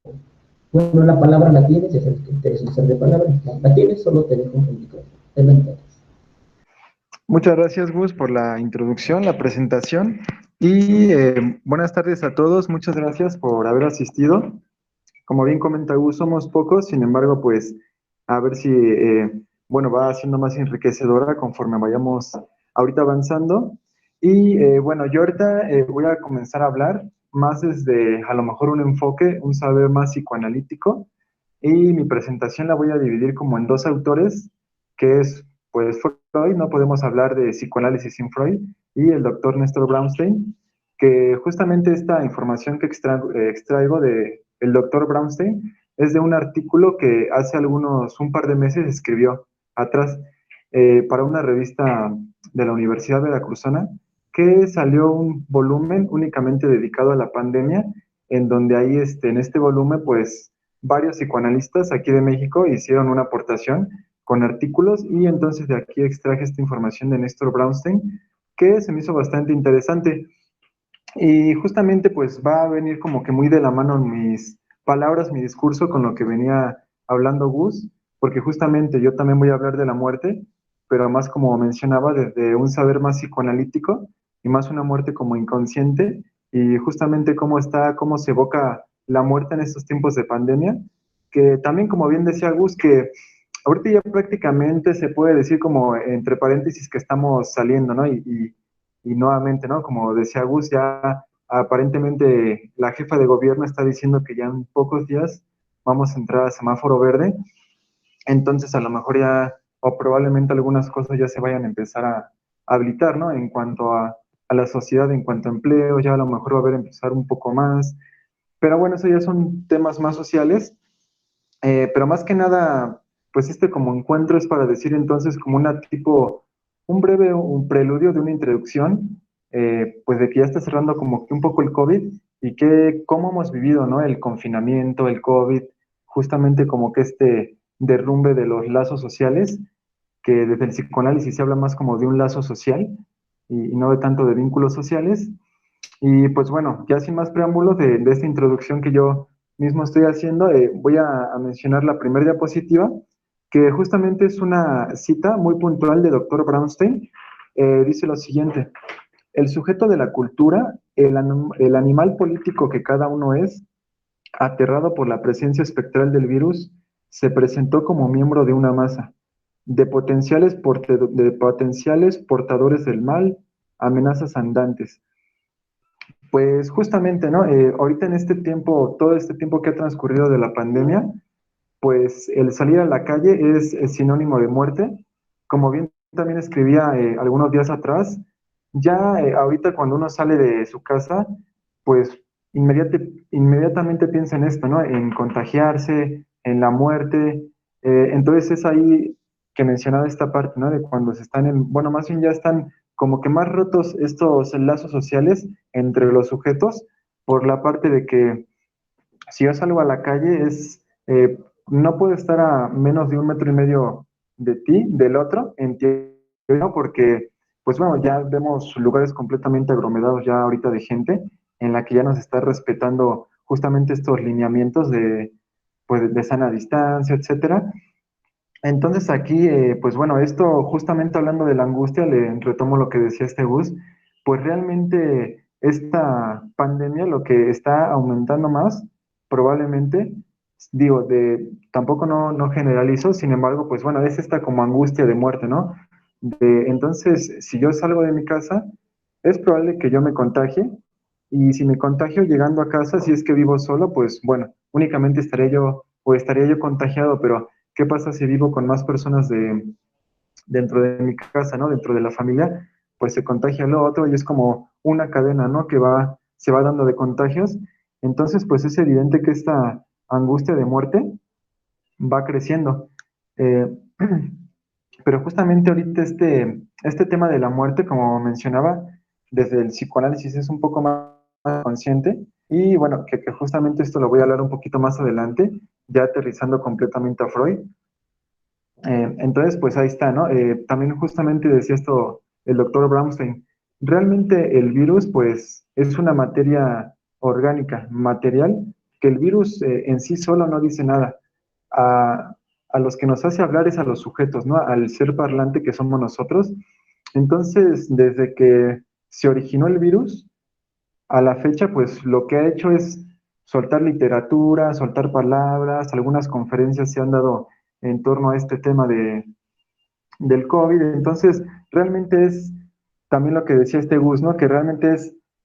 bueno, la palabra la tienes, ya sabes que eres un ser de palabra, la tienes, solo te dejo el micrófono. Adelante. Muchas gracias, Gus, por la introducción, la presentación. Y buenas tardes a todos. Muchas gracias por haber asistido. Como bien comenta Gus, somos pocos, sin embargo, pues a ver si, bueno, va siendo más enriquecedora conforme vayamos ahorita avanzando. Y bueno, yo ahorita voy a comenzar a hablar más desde a lo mejor un enfoque, un saber más psicoanalítico. Y mi presentación la voy a dividir como en dos autores, que es pues Freud, no podemos hablar de psicoanálisis sin Freud, y el doctor Néstor Brownstein, que justamente esta información que extraigo de el doctor Brownstein es de un artículo que hace un par de meses escribió atrás para una revista de la Universidad Veracruzana, que salió un volumen únicamente dedicado a la pandemia, en donde ahí en este volumen pues varios psicoanalistas aquí de México hicieron una aportación con artículos, y entonces de aquí extraje esta información de Néstor Brownstein, que se me hizo bastante interesante. Y justamente pues va a venir como que muy de la mano mis palabras, mi discurso con lo que venía hablando Gus, porque justamente yo también voy a hablar de la muerte, pero más como mencionaba, desde un saber más psicoanalítico y más una muerte como inconsciente, y justamente cómo se evoca la muerte en estos tiempos de pandemia, que también, como bien decía Gus, que ahorita ya prácticamente se puede decir como entre paréntesis que estamos saliendo, ¿no? Y nuevamente, ¿no? Como decía Gus, ya aparentemente la jefa de gobierno está diciendo que ya en pocos días vamos a entrar a semáforo verde, entonces a lo mejor ya, o probablemente algunas cosas ya se vayan a empezar a habilitar, ¿no? En cuanto a la sociedad, en cuanto a empleo, ya a lo mejor va a haber empezar un poco más, pero bueno, eso ya son temas más sociales, pero más que nada, pues este como encuentro es para decir entonces como una tipo, un preludio de una introducción, pues de que ya está cerrando como que un poco el COVID y que cómo hemos vivido, ¿no? El confinamiento, el COVID, justamente como que este derrumbe de los lazos sociales, que desde el psicoanálisis se habla más como de un lazo social y no de tanto de vínculos sociales. Y pues bueno, ya sin más preámbulos de esta introducción que yo mismo estoy haciendo, voy a mencionar la primera diapositiva, que justamente es una cita muy puntual de doctor Brownstein. Dice lo siguiente: el sujeto de la cultura, el animal político que cada uno es, aterrado por la presencia espectral del virus, se presentó como miembro de una masa de potenciales portadores del mal, amenazas andantes. Pues justamente, ¿no? Ahorita en este tiempo, todo este tiempo que ha transcurrido de la pandemia, pues el salir a la calle es sinónimo de muerte. Como bien también escribía algunos días atrás, ya ahorita cuando uno sale de su casa, pues inmediatamente piensa en esto, ¿no? En contagiarse, en la muerte. Entonces es ahí que mencionaba esta parte, ¿no? De cuando se están bueno, más bien ya están como que más rotos estos lazos sociales entre los sujetos, por la parte de que si yo salgo a la calle no puedo estar a menos de 1,5 metros de ti, del otro, entiendo, porque, pues bueno, ya vemos lugares completamente aglomerados ya ahorita de gente, en la que ya nos está respetando justamente estos lineamientos pues, de sana distancia, etcétera. Entonces aquí, pues bueno, esto justamente hablando de la angustia, le retomo lo que decía este Gus, pues realmente esta pandemia lo que está aumentando más, probablemente, digo, tampoco no generalizo, sin embargo, pues bueno, es esta como angustia de muerte, ¿no? Entonces, si yo salgo de mi casa, es probable que yo me contagie, y si me contagio llegando a casa, si es que vivo solo, pues bueno, únicamente estaría yo contagiado, pero ¿qué pasa si vivo con más personas dentro de mi casa, ¿no? Dentro de la familia, pues se contagia lo otro y es como una cadena, ¿no? Se va dando de contagios. Entonces, pues es evidente que esta angustia de muerte va creciendo. Eh, pero justamente ahorita este tema de la muerte, como mencionaba, desde el psicoanálisis es un poco más consciente y bueno, que justamente esto lo voy a hablar un poquito más adelante, ya aterrizando completamente a Freud. Entonces, pues ahí está, ¿no? También justamente decía esto el doctor Brownstein. Realmente el virus, pues, es una materia orgánica, material, que el virus en sí solo no dice nada. A los que nos hace hablar es a los sujetos, ¿no? Al ser parlante que somos nosotros. Entonces, desde que se originó el virus, a la fecha, pues lo que ha hecho es soltar literatura, soltar palabras, algunas conferencias se han dado en torno a este tema del COVID. Entonces, realmente es también lo que decía este Gus, ¿no? Que realmente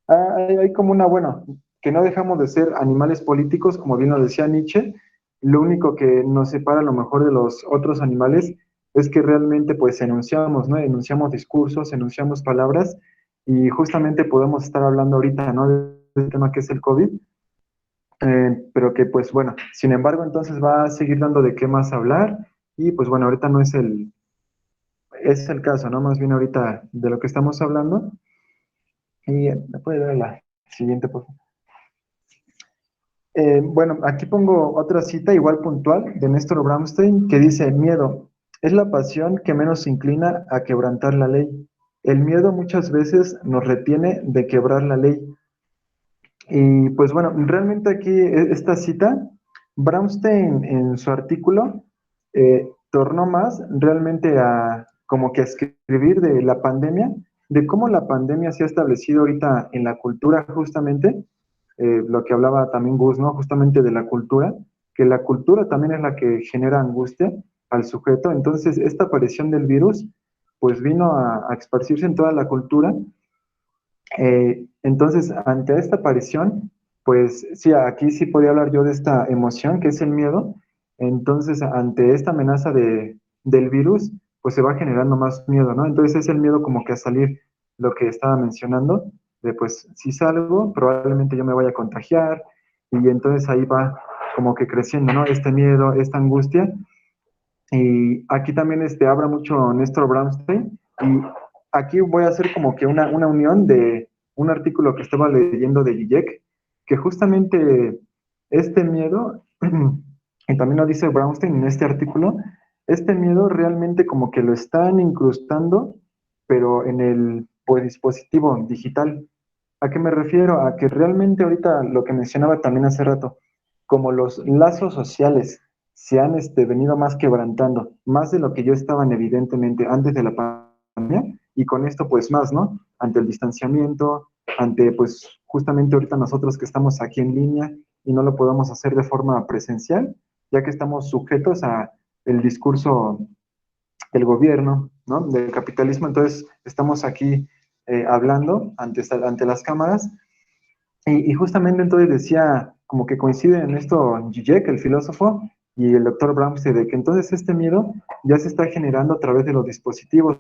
hay como bueno, que no dejamos de ser animales políticos, como bien lo decía Nietzsche. Lo único que nos separa a lo mejor de los otros animales es que realmente pues enunciamos, ¿no? Enunciamos discursos, enunciamos palabras y justamente podemos estar hablando ahorita, ¿no? Del tema que es el COVID, pero que pues bueno, sin embargo entonces va a seguir dando de qué más hablar y pues bueno, ahorita no es el caso, ¿no? Más bien ahorita de lo que estamos hablando. Y me puede dar la siguiente, por favor. Bueno, aquí pongo otra cita igual puntual de Néstor Bramstein que dice: miedo es la pasión que menos se inclina a quebrantar la ley. El miedo muchas veces nos retiene de quebrar la ley. Y pues bueno, realmente aquí esta cita, Bramstein en su artículo tornó más realmente como que a escribir de la pandemia, de cómo la pandemia se ha establecido ahorita en la cultura justamente, lo que hablaba también Gus, ¿no? Justamente de la cultura, que la cultura también es la que genera angustia al sujeto. Entonces, esta aparición del virus, pues vino a esparcirse en toda la cultura. Entonces, ante esta aparición, pues sí, aquí sí podía hablar yo de esta emoción que es el miedo. Entonces, ante esta amenaza del virus, pues se va generando más miedo, ¿no? Entonces es el miedo como que a salir, lo que estaba mencionando, de pues si salgo, probablemente yo me vaya a contagiar, y entonces ahí va como que creciendo, ¿no? Este miedo, esta angustia. Y aquí también habla mucho Néstor Brownstein, y aquí voy a hacer como que una unión de un artículo que estaba leyendo de Zizek, que justamente este miedo, y también lo dice Brownstein en este artículo, este miedo realmente como que lo están incrustando, pero en el pues, dispositivo digital. ¿A qué me refiero? A que realmente ahorita lo que mencionaba también hace rato, como los lazos sociales se han venido más quebrantando, más de lo que yo estaban evidentemente antes de la pandemia, y con esto pues más, ¿no? Ante el distanciamiento, ante pues justamente ahorita nosotros que estamos aquí en línea y no lo podemos hacer de forma presencial, ya que estamos sujetos a el discurso del gobierno, ¿no? Del capitalismo, entonces estamos aquí hablando ante las cámaras y justamente entonces decía, como que coincide en esto Zizek, el filósofo, y el doctor Bramstein, de que entonces este miedo ya se está generando a través de los dispositivos,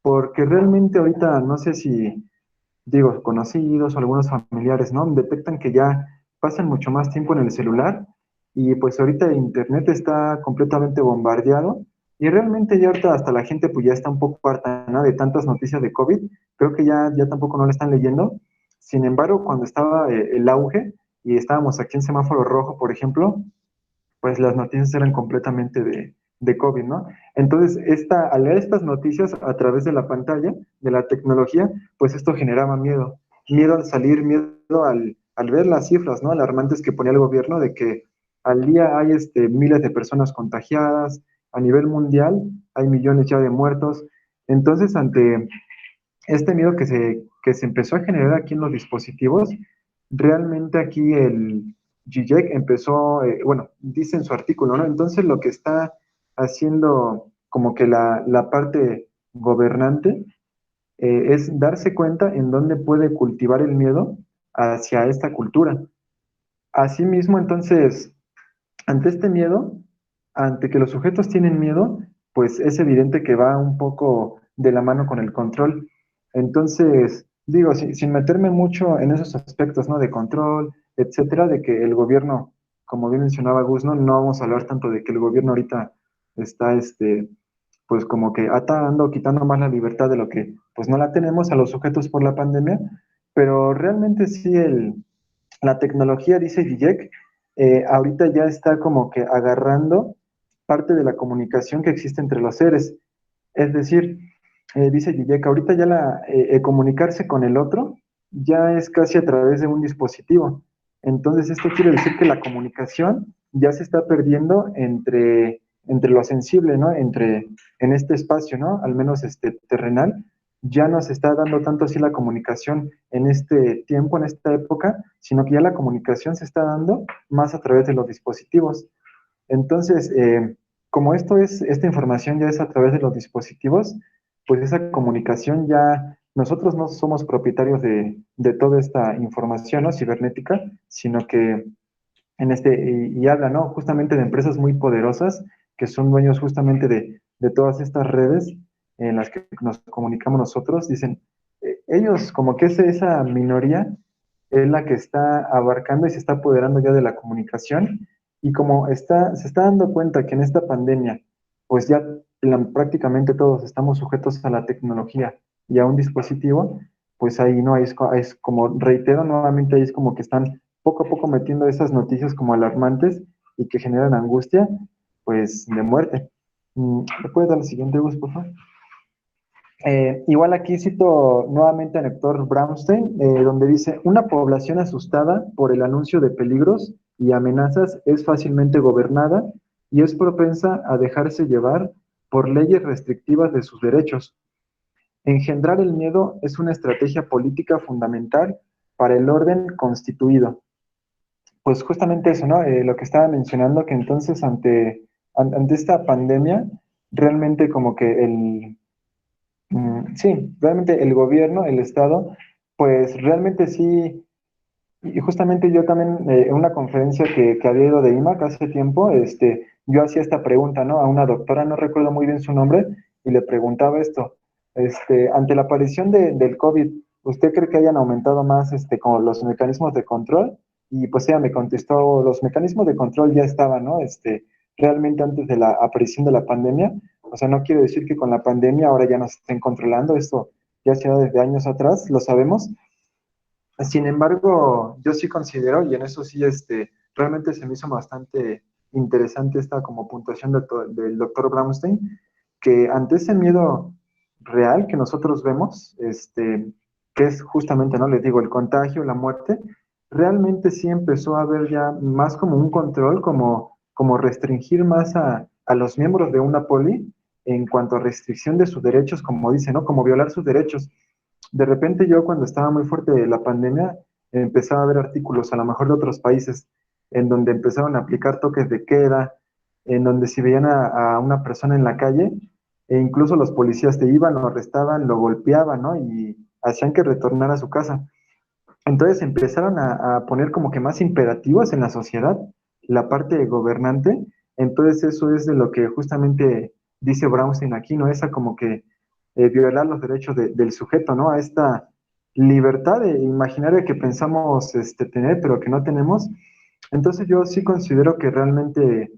porque realmente ahorita no sé si, digo, conocidos o algunos familiares, ¿no? Detectan que ya pasan mucho más tiempo en el celular y pues ahorita Internet está completamente bombardeado y realmente ya ahorita hasta la gente pues ya está un poco harta, ¿no? De tantas noticias de COVID, creo que ya tampoco no le están leyendo. Sin embargo, cuando estaba el auge y estábamos aquí en semáforo rojo, por ejemplo, pues las noticias eran completamente de COVID, ¿no? Entonces, al leer estas noticias a través de la pantalla, de la tecnología, pues esto generaba miedo. Miedo al salir, miedo al ver las cifras, ¿no? Alarmantes que ponía el gobierno de que al día hay miles de personas contagiadas, a nivel mundial hay millones ya de muertos. Entonces, ante este miedo que se empezó a generar aquí en los dispositivos, realmente aquí el Zizek empezó, bueno, dice en su artículo, ¿no? Entonces lo que está haciendo como que la parte gobernante es darse cuenta en dónde puede cultivar el miedo hacia esta cultura. Asimismo, entonces, ante este miedo, ante que los sujetos tienen miedo, pues es evidente que va un poco de la mano con el control. Entonces, digo, sin meterme mucho en esos aspectos, ¿no? De control, etcétera, de que el gobierno, como bien mencionaba Gus, no vamos a hablar tanto de que el gobierno ahorita está, pues como que atando, quitando más la libertad de lo que, pues no la tenemos a los sujetos por la pandemia, pero realmente sí la tecnología, dice Zizek, ahorita ya está como que agarrando parte de la comunicación que existe entre los seres. Es decir, dice Zizek, ahorita ya comunicarse con el otro ya es casi a través de un dispositivo. Entonces, esto quiere decir que la comunicación ya se está perdiendo entre lo sensible, ¿no? En este espacio, ¿no? Al menos terrenal, ya no se está dando tanto así la comunicación en este tiempo, en esta época, sino que ya la comunicación se está dando más a través de los dispositivos. Entonces, como esta información ya es a través de los dispositivos, pues esa comunicación ya, nosotros no somos propietarios de toda esta información, ¿no? Cibernética, sino que y habla, ¿no? Justamente de empresas muy poderosas que son dueños justamente de todas estas redes en las que nos comunicamos nosotros, dicen, ellos como que esa minoría es la que está abarcando y se está apoderando ya de la comunicación y como se está dando cuenta que en esta pandemia, pues ya prácticamente todos estamos sujetos a la tecnología y a un dispositivo, pues ahí no es como, reitero nuevamente, ahí es como que están poco a poco metiendo esas noticias como alarmantes y que generan angustia, pues de muerte. ¿Me puedes dar el siguiente, Gus, por favor? Igual aquí cito nuevamente al Héctor Brownstein, donde dice, una población asustada por el anuncio de peligros y amenazas es fácilmente gobernada y es propensa a dejarse llevar por leyes restrictivas de sus derechos. Engendrar el miedo es una estrategia política fundamental para el orden constituido. Pues justamente eso, ¿no? Lo que estaba mencionando, que entonces ante esta pandemia, realmente como que sí, realmente el gobierno, el Estado, pues realmente sí, y justamente yo también, en una conferencia que había ido de IMAC hace tiempo, yo hacía esta pregunta, ¿no? A una doctora, no recuerdo muy bien su nombre, y le preguntaba esto, ante la aparición del COVID, ¿usted cree que hayan aumentado más, como los mecanismos de control? Y pues ella me contestó, los mecanismos de control ya estaban, ¿no? Realmente antes de la aparición de la pandemia, o sea, no quiero decir que con la pandemia ahora ya nos estén controlando, esto ya se da desde años atrás, lo sabemos. Sin embargo, yo sí considero, y en eso sí, realmente se me hizo bastante interesante esta como puntuación del doctor Brownstein, que ante ese miedo real que nosotros vemos, que es justamente, ¿no? Les digo, el contagio, la muerte, realmente sí empezó a haber ya más como un control, como restringir más a los miembros de una poli en cuanto a restricción de sus derechos, como dice, ¿no? Como violar sus derechos. De repente yo cuando estaba muy fuerte la pandemia, empezaba a ver artículos a lo mejor de otros países en donde empezaron a aplicar toques de queda, en donde si veían a una persona en la calle, e incluso los policías te iban, lo arrestaban, lo golpeaban, ¿no? Y hacían que retornara a su casa. Entonces empezaron a poner como que más imperativos en la sociedad, la parte gobernante. Entonces eso es de lo que justamente dice Brownstein aquí, ¿no? Esa como que violar los derechos del sujeto, ¿no? A esta libertad imaginaria que pensamos tener, pero que no tenemos. Entonces yo sí considero que realmente,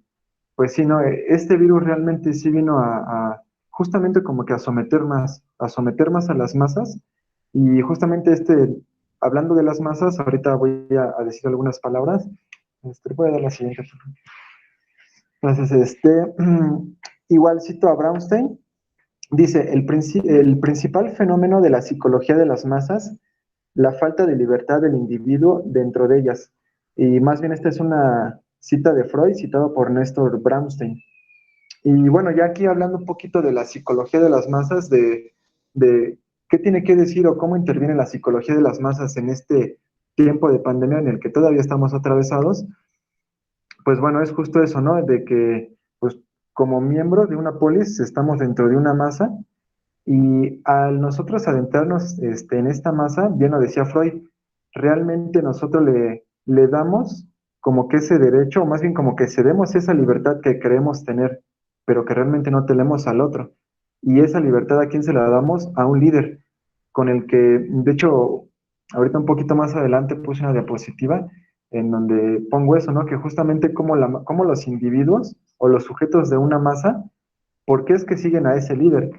pues sí, ¿no? Este virus realmente sí vino justamente como que a someter más a las masas. Y justamente hablando de las masas, ahorita voy a decir algunas palabras. Voy a dar la siguiente. Entonces, igual cito a Brownstein. Dice, el principal fenómeno de la psicología de las masas, la falta de libertad del individuo dentro de ellas. Y más bien esta es una cita de Freud, citado por Néstor Brownstein. Y bueno, ya aquí hablando un poquito de la psicología de las masas, de qué tiene que decir o cómo interviene la psicología de las masas en este tiempo de pandemia en el que todavía estamos atravesados, pues bueno, es justo eso, ¿no? De que, pues, como miembro de una polis, estamos dentro de una masa y al nosotros adentrarnos en esta masa, bien lo decía Freud, realmente nosotros le damos como que ese derecho, o más bien como que cedemos esa libertad que creemos tener, pero que realmente no tenemos al otro. Y esa libertad, ¿a quién se la damos? A un líder, con el que, de hecho, ahorita un poquito más adelante puse una diapositiva en donde pongo eso, ¿no? Que justamente como los individuos o los sujetos de una masa, ¿por qué es que siguen a ese líder?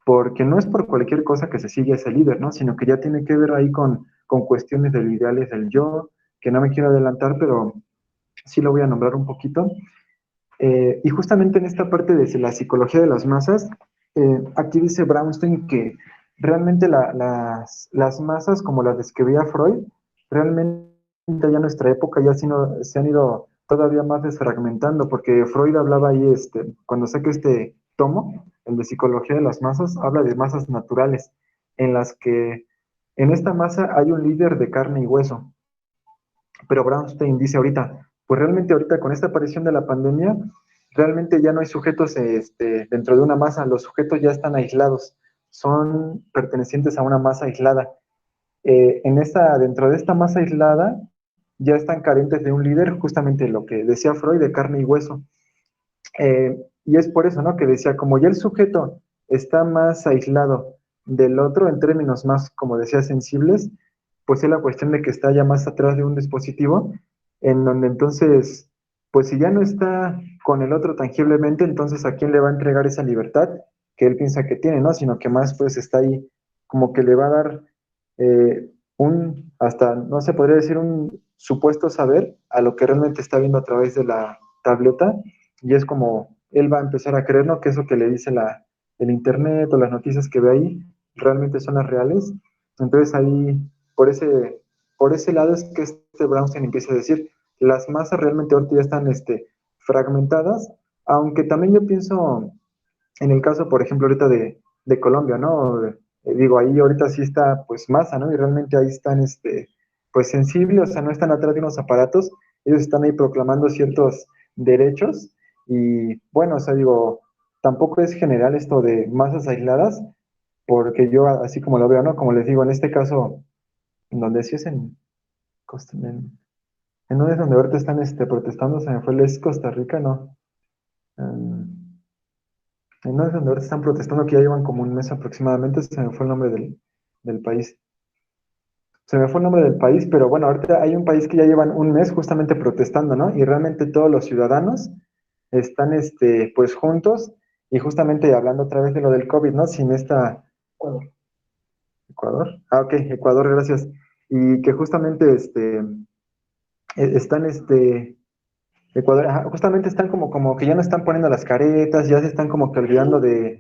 Porque no es por cualquier cosa que se sigue a ese líder, ¿no? Sino que ya tiene que ver ahí con cuestiones del ideales del yo, que no me quiero adelantar, pero sí lo voy a nombrar un poquito. Y justamente en esta parte de la psicología de las masas, aquí dice Brownstein que realmente las masas, como las describía Freud, realmente ya en nuestra época ya se han ido todavía más desfragmentando, porque Freud hablaba ahí, cuando saca este tomo, el de psicología de las masas, habla de masas naturales, en las que en esta masa hay un líder de carne y hueso. Pero Brownstein dice ahorita, pues realmente ahorita con esta aparición de la pandemia, realmente ya no hay sujetos dentro de una masa, los sujetos ya están aislados, son pertenecientes a una masa aislada. Dentro de esta masa aislada, ya están carentes de un líder, justamente lo que decía Freud, de carne y hueso. Y es por eso, ¿no? Que decía, como ya el sujeto está más aislado del otro en términos más, como decía, sensibles, pues es la cuestión de que está ya más atrás de un dispositivo, en donde entonces, pues si ya no está con el otro tangiblemente, entonces ¿a quién le va a entregar esa libertad que él piensa que tiene, ¿no? Sino que más pues está ahí, como que le va a dar hasta, no se podría decir un supuesto saber a lo que realmente está viendo a través de la tableta, y es como él va a empezar a creer, ¿no? Que eso que le dice el internet o las noticias que ve ahí realmente son las reales. Entonces ahí, por ese lado es que Brownstein empieza a decir, las masas realmente ahorita ya están fragmentadas, aunque también yo pienso En el caso, por ejemplo, ahorita de Colombia, ¿no? Digo, ahí ahorita sí está, pues, masa, ¿no? Y realmente ahí están, pues, sensibles, o sea, no están atrás de unos aparatos, ellos están ahí proclamando ciertos derechos y, bueno, o sea, digo, tampoco es general esto de masas aisladas, porque yo, así como lo veo, ¿no? Como les digo, en este caso, en donde sí es en donde es donde ahorita están, protestando, se me fue, ¿es Costa Rica? No. En donde ahorita están protestando, que ya llevan como un mes aproximadamente, se me fue el nombre del país. Se me fue el nombre del país, pero bueno, ahorita hay un país que ya llevan un mes justamente protestando, ¿no? Y realmente todos los ciudadanos están, pues juntos y justamente hablando otra vez de lo del COVID, ¿no? Sin esta... Ecuador. Ah, ok, Ecuador, gracias. Y que justamente, están, Ecuador, ajá, justamente están como que ya no están poniendo las caretas, ya se están como que olvidando de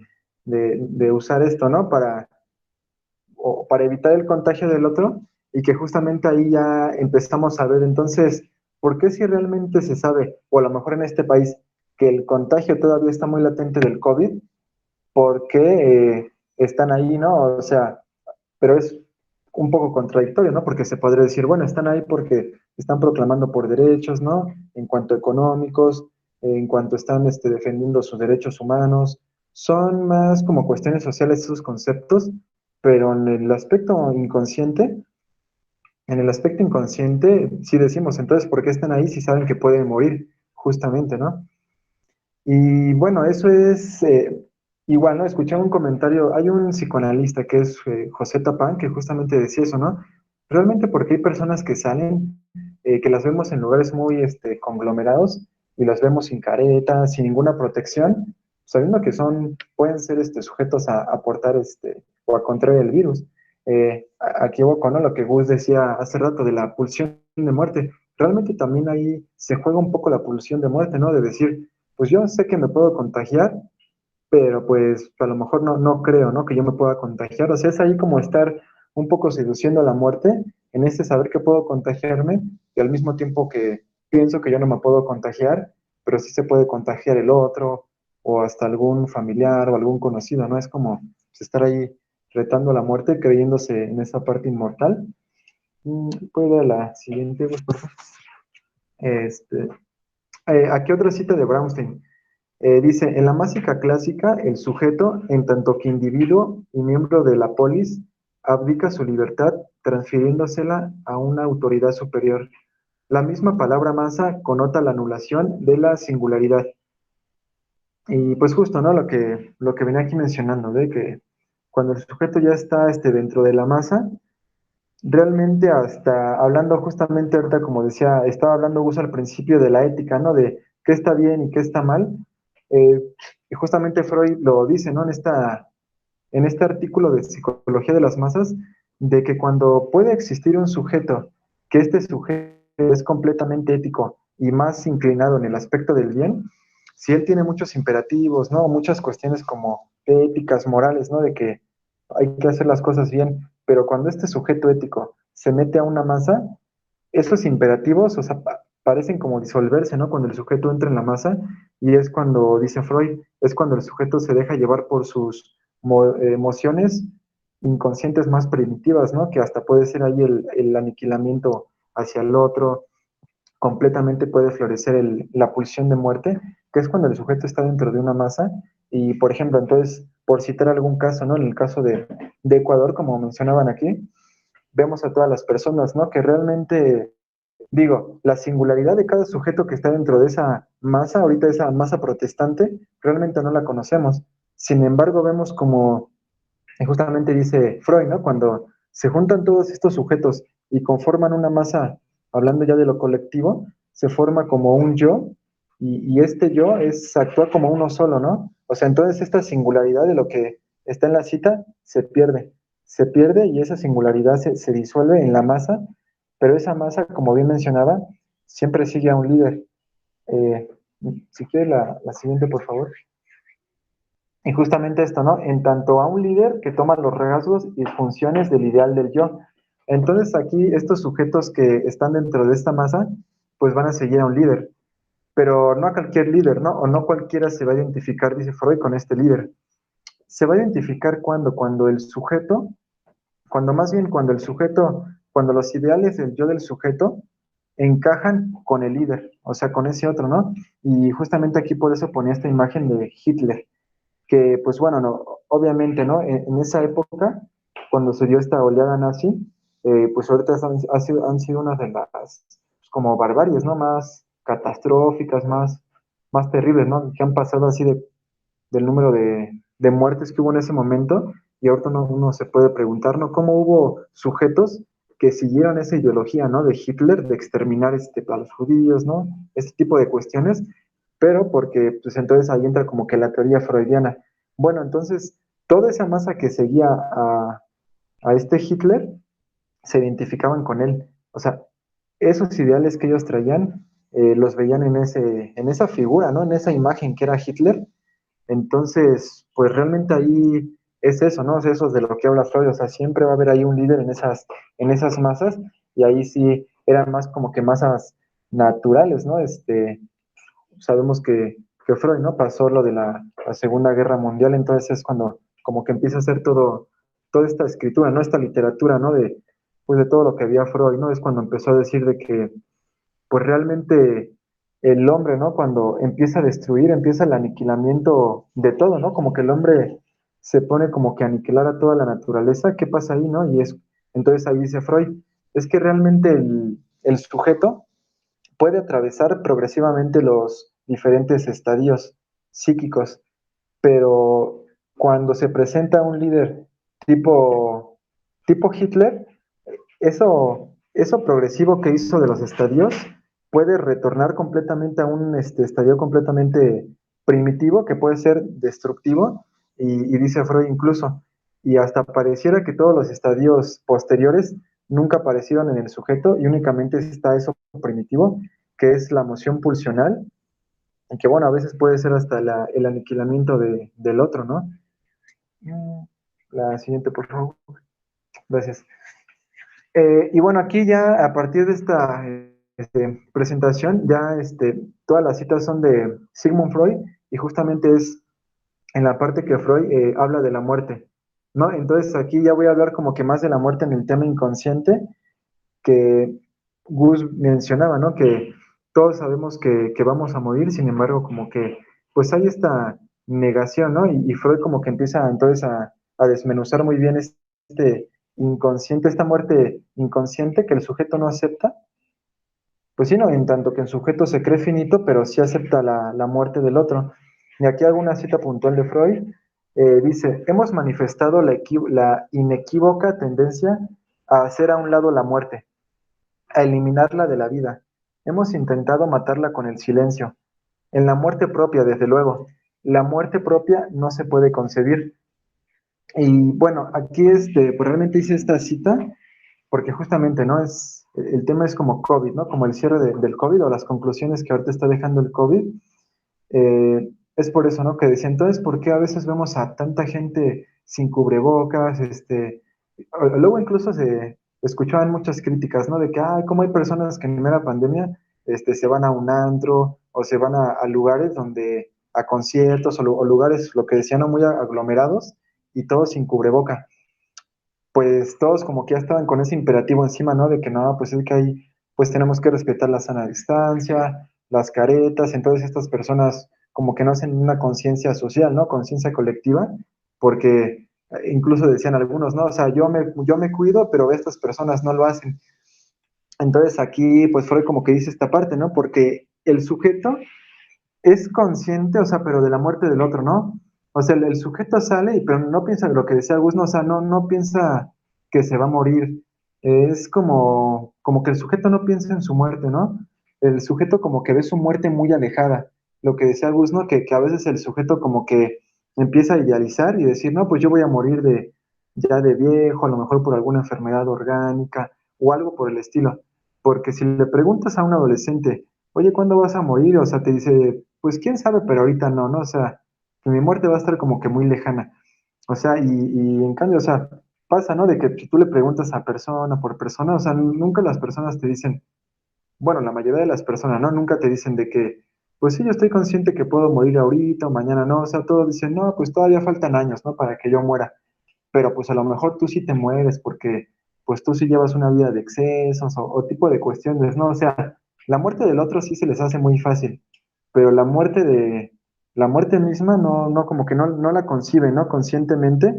usar esto, ¿no? Para evitar el contagio del otro y que justamente ahí ya empezamos a ver entonces, ¿por qué si realmente se sabe, o a lo mejor en este país, que el contagio todavía está muy latente del COVID, por qué están ahí, ¿no? O sea, pero es un poco contradictorio, ¿no? Porque se podría decir, bueno, están ahí porque están proclamando por derechos, ¿no? En cuanto a económicos, en cuanto están defendiendo sus derechos humanos, son más como cuestiones sociales esos conceptos, pero en el aspecto inconsciente, sí decimos, entonces, ¿por qué están ahí si saben que pueden morir? Justamente, ¿no? Y bueno, eso es igual, ¿no? Escuché un comentario, hay un psicoanalista que es José Tapán, que justamente decía eso, ¿no? Realmente porque hay personas que salen, que las vemos en lugares muy conglomerados y las vemos sin careta, sin ninguna protección, sabiendo que pueden ser sujetos a portar o a contraer el virus. Aquí evoco, ¿no? Lo que Gus decía hace rato de la pulsión de muerte. Realmente también ahí se juega un poco la pulsión de muerte, ¿no? De decir, pues yo sé que me puedo contagiar, pero pues a lo mejor no creo, ¿no? Que yo me pueda contagiar. O sea, es ahí como estar un poco seduciendo a la muerte en saber que puedo contagiarme y al mismo tiempo que pienso que yo no me puedo contagiar, pero sí se puede contagiar el otro o hasta algún familiar o algún conocido, ¿no? Es como pues, estar ahí retando a la muerte creyéndose en esa parte inmortal. ¿Puedo ir a la siguiente, por favor? Este, aquí otra cita de Brownstein. Dice, en la mágica clásica, el sujeto, en tanto que individuo y miembro de la polis, abdica su libertad transfiriéndosela a una autoridad superior. La misma palabra masa conota la anulación de la singularidad. Y pues justo, ¿no? Lo que venía aquí mencionando, de que cuando el sujeto ya está dentro de la masa, realmente hasta hablando justamente ahorita, como decía, estaba hablando Gus al principio de la ética, ¿no? De qué está bien y qué está mal. Eh, y justamente Freud lo dice, ¿no? En este artículo de Psicología de las Masas, de que cuando puede existir un sujeto, que este sujeto es completamente ético y más inclinado en el aspecto del bien, si él tiene muchos imperativos, ¿no? Muchas cuestiones como éticas, morales, ¿no? De que hay que hacer las cosas bien, pero cuando este sujeto ético se mete a una masa, esos imperativos, o sea, parecen como disolverse, ¿no? Cuando el sujeto entra en la masa, y es cuando, dice Freud, es cuando el sujeto se deja llevar por sus emociones inconscientes más primitivas, ¿no? Que hasta puede ser ahí el aniquilamiento hacia el otro, completamente puede florecer la pulsión de muerte, que es cuando el sujeto está dentro de una masa, y por ejemplo, entonces, por citar algún caso, ¿no? En el caso de Ecuador, como mencionaban aquí, vemos a todas las personas, ¿no? Que realmente, digo, la singularidad de cada sujeto que está dentro de esa masa, ahorita esa masa protestante, realmente no la conocemos. Sin embargo, vemos como, y justamente dice Freud, ¿no? Cuando se juntan todos estos sujetos y conforman una masa, hablando ya de lo colectivo, se forma como un yo, y este yo actúa como uno solo, ¿no? O sea, entonces esta singularidad de lo que está en la cita se pierde y esa singularidad se disuelve en la masa, pero esa masa, como bien mencionaba, siempre sigue a un líder. Eh, si quiere la siguiente, por favor. Y justamente esto, ¿no? En tanto a un líder que toma los rasgos y funciones del ideal del yo. Entonces aquí estos sujetos que están dentro de esta masa, pues van a seguir a un líder. pero no a cualquier líder, ¿no? O no cualquiera se va a identificar, dice Freud, con este líder. Se va a identificar cuando el sujeto, cuando más bien cuando el sujeto, cuando los ideales del yo del sujeto encajan con el líder, o sea, con ese otro, ¿no? Y justamente aquí por eso ponía esta imagen de Hitler, que pues bueno, no, obviamente, ¿no? En esa época, cuando se dio esta oleada nazi, pues ahorita han sido unas de las pues, como barbaries, ¿no? Más catastróficas, más terribles, ¿no? Que han pasado así del número de muertes que hubo en ese momento, y ahorita uno se puede preguntar, ¿no? ¿Cómo hubo sujetos que siguieron esa ideología, ¿no? De Hitler, de exterminar a los judíos, ¿no? Este tipo de cuestiones, pero porque, pues entonces ahí entra como que la teoría freudiana. Bueno, entonces, toda esa masa que seguía a este Hitler, se identificaban con él. O sea, esos ideales que ellos traían, los veían en esa figura, ¿no? En esa imagen que era Hitler. Entonces, pues realmente ahí es eso, ¿no? Es eso de lo que habla Freud, o sea, siempre va a haber ahí un líder en esas masas, y ahí sí eran más como que masas naturales, ¿no? Sabemos que Freud, ¿no? Pasó lo de la Segunda Guerra Mundial, entonces es cuando como que empieza a hacer toda esta escritura, ¿no? Esta literatura, ¿no? Pues de todo lo que había Freud, ¿no? Es cuando empezó a decir de que pues realmente el hombre, ¿no? Cuando empieza a destruir, empieza el aniquilamiento de todo, ¿no? Como que el hombre se pone como que a aniquilar a toda la naturaleza. ¿Qué pasa ahí, no? Entonces ahí dice Freud, es que realmente el sujeto puede atravesar progresivamente los diferentes estadios psíquicos, pero cuando se presenta un líder tipo, tipo Hitler, eso progresivo que hizo de los estadios puede retornar completamente a un estadio completamente primitivo que puede ser destructivo, y dice Freud incluso, y hasta pareciera que todos los estadios posteriores nunca aparecieron en el sujeto y únicamente está eso primitivo, que es la moción pulsional, y que bueno, a veces puede ser hasta el aniquilamiento del otro, ¿no? La siguiente, por favor. Gracias. Y bueno, aquí ya a partir de esta presentación, ya todas las citas son de Sigmund Freud, y justamente es en la parte que Freud habla de la muerte, ¿no? Entonces aquí ya voy a hablar como que más de la muerte en el tema inconsciente que Gus mencionaba, ¿no? Que todos sabemos que vamos a morir, sin embargo, como que pues hay esta negación, ¿no? Y Freud como que empieza entonces a desmenuzar muy bien este inconsciente, esta muerte inconsciente que el sujeto no acepta. Pues sí, no, en tanto que el sujeto se cree finito, pero sí acepta la muerte del otro. Y aquí hago una cita puntual de Freud. Dice, hemos manifestado la inequívoca tendencia a hacer a un lado la muerte, a eliminarla de la vida. Hemos intentado matarla con el silencio. En la muerte propia, desde luego. La muerte propia no se puede concebir. Y bueno, aquí pues realmente hice esta cita porque justamente, ¿no? El tema es como COVID, ¿no? Como el cierre del COVID o las conclusiones que ahorita está dejando el COVID. Es por eso, ¿no? Que decía, entonces, ¿por qué a veces vemos a tanta gente sin cubrebocas? Luego incluso se escuchaban muchas críticas, ¿no? De que, ay, cómo hay personas que en mera pandemia se van a un antro o se van a lugares a conciertos o lugares, lo que decían, ¿no? Muy aglomerados, y todos sin cubreboca. Pues todos como que ya estaban con ese imperativo encima, ¿no? De que no, pues es que ahí, pues tenemos que respetar la sana distancia, las caretas. Entonces estas personas como que no hacen una conciencia social, ¿no? Conciencia colectiva, porque incluso decían algunos, ¿no? O sea, yo me cuido, pero estas personas no lo hacen. Entonces aquí, pues fue como que dice esta parte, ¿no? Porque el sujeto es consciente, o sea, pero de la muerte del otro, ¿no? O sea, el sujeto sale, pero no piensa en lo que decía Gus, no, o sea, no piensa que se va a morir. Es como que el sujeto no piensa en su muerte, ¿no? El sujeto como que ve su muerte muy alejada. Lo que decía Gus, ¿no? Que a veces el sujeto como que empieza a idealizar y decir, no, pues yo voy a morir ya de viejo, a lo mejor por alguna enfermedad orgánica o algo por el estilo. Porque si le preguntas a un adolescente, oye, ¿cuándo vas a morir? O sea, te dice, pues quién sabe, pero ahorita no, ¿no? O sea, que mi muerte va a estar como que muy lejana. O sea, y en cambio, o sea, pasa, ¿no? De que si tú le preguntas a persona por persona, o sea, nunca las personas te dicen, bueno, la mayoría de las personas, ¿no? Nunca te dicen de que, pues sí, yo estoy consciente que puedo morir ahorita o mañana no, o sea, todos dicen, no, pues todavía faltan años, ¿no? Para que yo muera, pero pues a lo mejor tú sí te mueres porque pues tú sí llevas una vida de excesos o tipo de cuestiones, ¿no? O sea, la muerte del otro sí se les hace muy fácil, pero la muerte misma no como que no la conciben, ¿no? Conscientemente,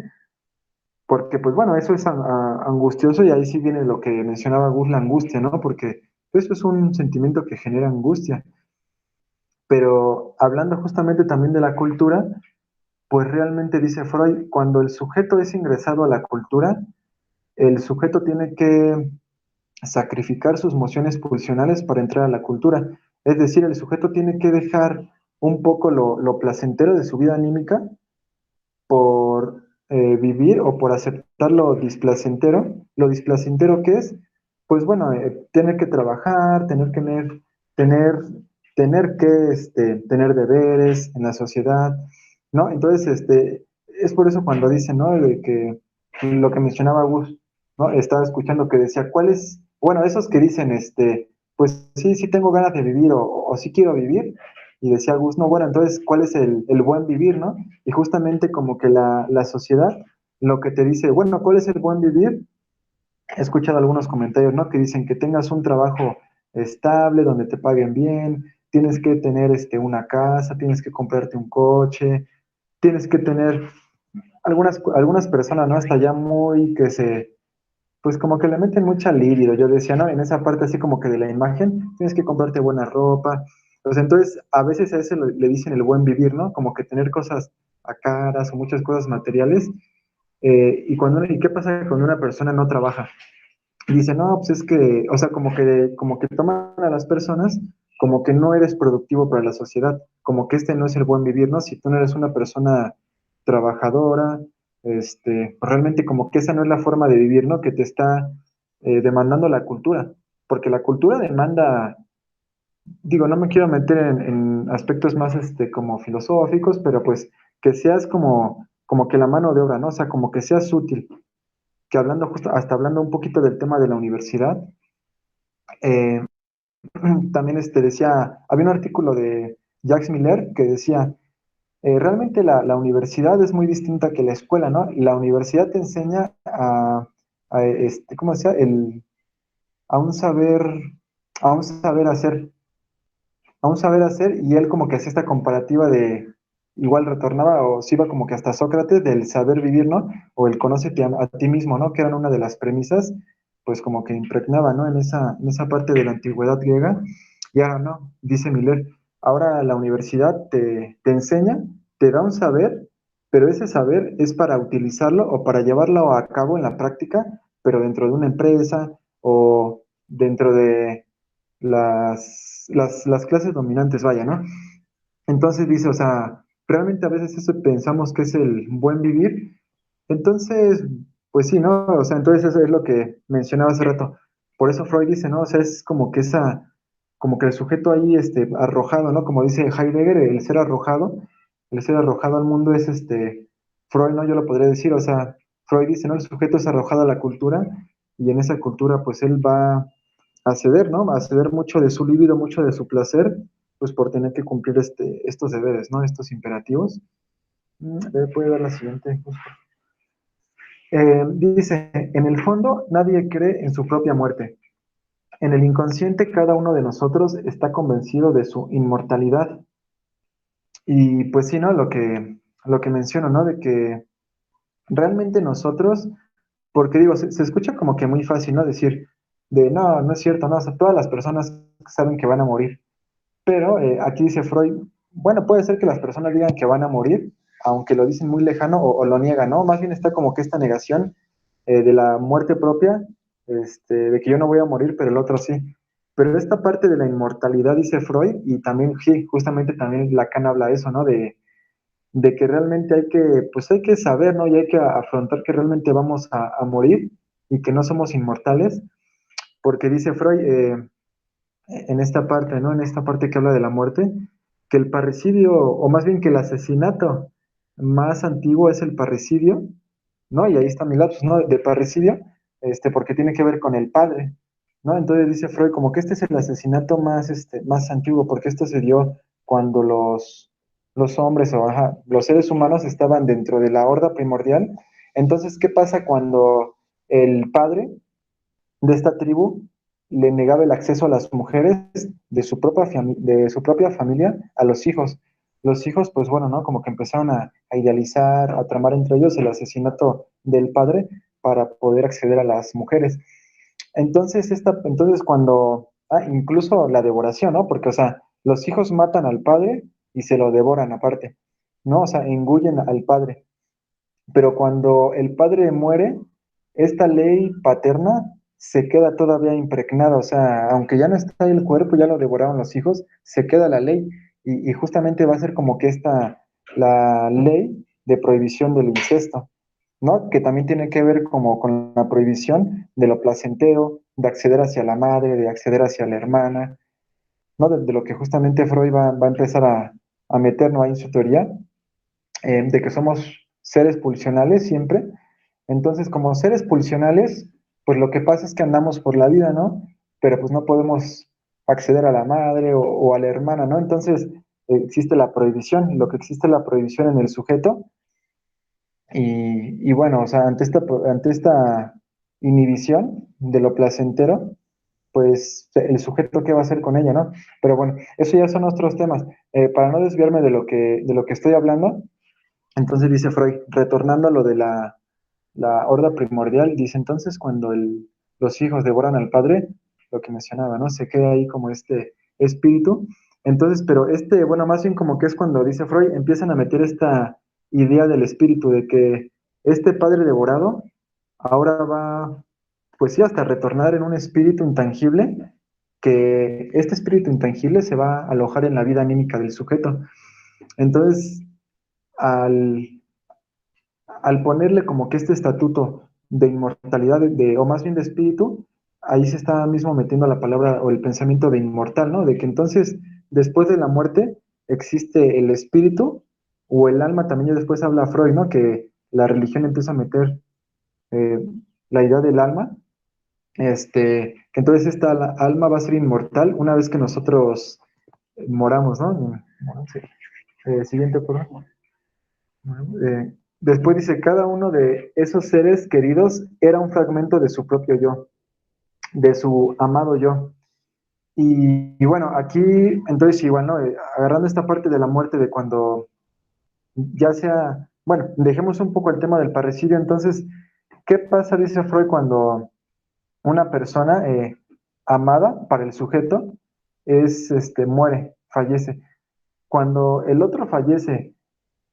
porque pues bueno, eso es angustioso y ahí sí viene lo que mencionaba Gus, la angustia, ¿no? Porque eso es un sentimiento que genera angustia, pero hablando justamente también de la cultura, pues realmente dice Freud, cuando el sujeto es ingresado a la cultura, el sujeto tiene que sacrificar sus mociones pulsionales para entrar a la cultura. Es decir, el sujeto tiene que dejar un poco lo placentero de su vida anímica por vivir o por aceptar lo displacentero que es, pues bueno, tener que trabajar, tener, tener que tener deberes en la sociedad, ¿no? Entonces, es por eso cuando dicen, ¿no? De que lo que mencionaba Gus, ¿no? Estaba escuchando que decía, ¿cuál es? Bueno, esos que dicen, pues sí, sí tengo ganas de vivir o sí quiero vivir, y decía Gus, no, bueno, entonces, ¿cuál es el buen vivir, no? Y justamente como que la sociedad lo que te dice, bueno, ¿cuál es el buen vivir? He escuchado algunos comentarios, ¿no? Que dicen que tengas un trabajo estable, donde te paguen bien, tienes que tener una casa, tienes que comprarte un coche, tienes que tener algunas personas, ¿no? Hasta ya muy que pues como que le meten mucha libido. Yo decía, ¿no? En esa parte así como que de la imagen, tienes que comprarte buena ropa. Pues entonces, a veces a eso le dicen el buen vivir, ¿no? Como que tener cosas a caras o muchas cosas materiales. ¿Y qué pasa cuando una persona no trabaja? Dice, no, pues es que, o sea, como que toman a las personas como que no eres productivo para la sociedad, como que este no es el buen vivir, ¿no? Si tú no eres una persona trabajadora, pues realmente como que esa no es la forma de vivir, ¿no? Que te está demandando la cultura, porque la cultura demanda, digo, no me quiero meter en aspectos más, como filosóficos, pero pues que seas como que la mano de obra, ¿no? O sea, como que seas útil, que hablando justo, hasta hablando un poquito del tema de la universidad, eh, también decía, había un artículo de Jacques Miller que decía, realmente la universidad es muy distinta que la escuela, ¿no? Y la universidad te enseña ¿cómo decía? A un saber, a un saber hacer, a un saber hacer, y él como que hacía esta comparativa de, igual retornaba o se iba como que hasta Sócrates del saber vivir, ¿no? O el conócete a ti mismo, ¿no? Que eran una de las premisas, pues como que impregnaba, ¿no? En esa parte de la antigüedad griega. Y ahora no, dice Miller, ahora la universidad te enseña, te da un saber, pero ese saber es para utilizarlo o para llevarlo a cabo en la práctica, pero dentro de una empresa o dentro de las clases dominantes, vaya, ¿no? Entonces dice, o sea, realmente a veces eso pensamos que es el buen vivir. Entonces, pues sí, ¿no? O sea, entonces eso es lo que mencionaba hace rato. Por eso Freud dice, ¿no? O sea, es como que como que el sujeto ahí, arrojado, ¿no? Como dice Heidegger, el ser arrojado al mundo es, Freud, ¿no? Yo lo podría decir, o sea, Freud dice, ¿no? El sujeto es arrojado a la cultura y en esa cultura, pues él va a ceder, ¿no? A ceder mucho de su libido, mucho de su placer, pues por tener que cumplir estos deberes, ¿no? Estos imperativos. Puede ver la siguiente. Dice, en el fondo nadie cree en su propia muerte. En el inconsciente cada uno de nosotros está convencido de su inmortalidad. Y pues sí, ¿no? Lo que menciono, ¿no? De que realmente nosotros, porque digo, se escucha como que muy fácil, ¿no? Decir, no, no es cierto, no, o sea, todas las personas saben que van a morir. Pero aquí dice Freud, bueno, puede ser que las personas digan que van a morir, aunque lo dicen muy lejano o lo niegan, ¿no? Más bien está como que esta negación de la muerte propia, de que yo no voy a morir, pero el otro sí. Pero esta parte de la inmortalidad, dice Freud, y también, sí, justamente también Lacan habla de eso, ¿no? De que realmente pues hay que saber, ¿no? Y hay que afrontar que realmente vamos a morir y que no somos inmortales, porque dice Freud, en esta parte, ¿no? En esta parte que habla de la muerte, que el parricidio, o más bien que el asesinato más antiguo es el parricidio, ¿no? Y ahí está mi lapsus, ¿no? De parricidio, porque tiene que ver con el padre, ¿no? Entonces dice Freud como que este es el asesinato más antiguo, porque esto se dio cuando los hombres o los seres humanos estaban dentro de la horda primordial. Entonces, ¿qué pasa cuando el padre de esta tribu le negaba el acceso a las mujeres de su propia familia a los hijos? Los hijos, pues bueno, ¿no? Como que empezaron a idealizar, a tramar entre ellos el asesinato del padre para poder acceder a las mujeres. Entonces cuando, incluso la devoración, ¿no? Porque, o sea, los hijos matan al padre y se lo devoran aparte, ¿no? O sea, engullen al padre. Pero cuando el padre muere, esta ley paterna se queda todavía impregnada, o sea, aunque ya no está el cuerpo, ya lo devoraron los hijos, se queda la ley y justamente va a ser como que la ley de prohibición del incesto, ¿no? Que también tiene que ver como con la prohibición de lo placentero, de acceder hacia la madre, de acceder hacia la hermana, ¿no? De lo que justamente Freud va a empezar a meternos ahí en su teoría, de que somos seres pulsionales siempre. Entonces, como seres pulsionales, pues lo que pasa es que andamos por la vida, ¿no? Pero pues no podemos acceder a la madre o a la hermana, ¿no? Entonces, existe la prohibición, y lo que existe es la prohibición en el sujeto. Y bueno, o sea, ante esta inhibición de lo placentero, pues el sujeto qué va a hacer con ella, ¿no? Pero bueno, eso ya son otros temas. Para no desviarme de lo que estoy hablando, entonces dice Freud, retornando a lo de la horda primordial, dice entonces cuando los hijos devoran al padre, lo que mencionaba, ¿no? Se queda ahí como este espíritu. Entonces, pero bueno, más bien como que es cuando dice Freud, empiezan a meter esta idea del espíritu, de que este padre devorado ahora va, pues sí, hasta retornar en un espíritu intangible, que este espíritu intangible se va a alojar en la vida anímica del sujeto. Entonces, al, al ponerle como que este estatuto de inmortalidad, o más bien de espíritu, ahí se está mismo metiendo la palabra o el pensamiento de inmortal, ¿no? De que entonces, después de la muerte, existe el espíritu o el alma, también ya después habla Freud, ¿no? Que la religión empieza a meter eh, la idea del alma, que entonces alma va a ser inmortal una vez que nosotros moramos, ¿no? Bueno, sí. Siguiente, por favor. Después dice, cada uno de esos seres queridos era un fragmento de su propio yo, de su amado yo. Y bueno, aquí, entonces igual, ¿no? Agarrando esta parte de la muerte de cuando ya sea, bueno, dejemos un poco el tema del parricidio, entonces, ¿qué pasa, dice Freud, cuando una persona amada para el sujeto muere, fallece? Cuando el otro fallece,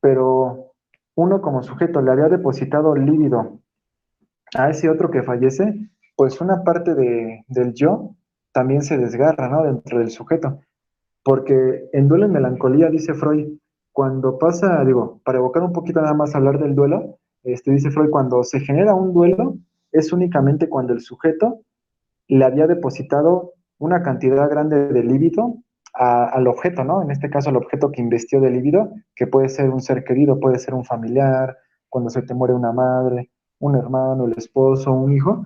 pero uno como sujeto le había depositado líbido a ese otro que fallece, pues una parte del yo también se desgarra, ¿no? Dentro del sujeto. Porque en duelo y melancolía, dice Freud, cuando pasa, digo, para evocar un poquito nada más hablar del duelo, dice Freud, cuando se genera un duelo, es únicamente cuando el sujeto le había depositado una cantidad grande de líbido al objeto, ¿no? En este caso, al objeto que investió de líbido, que puede ser un ser querido, puede ser un familiar, cuando se te muere una madre, un hermano, el esposo, un hijo,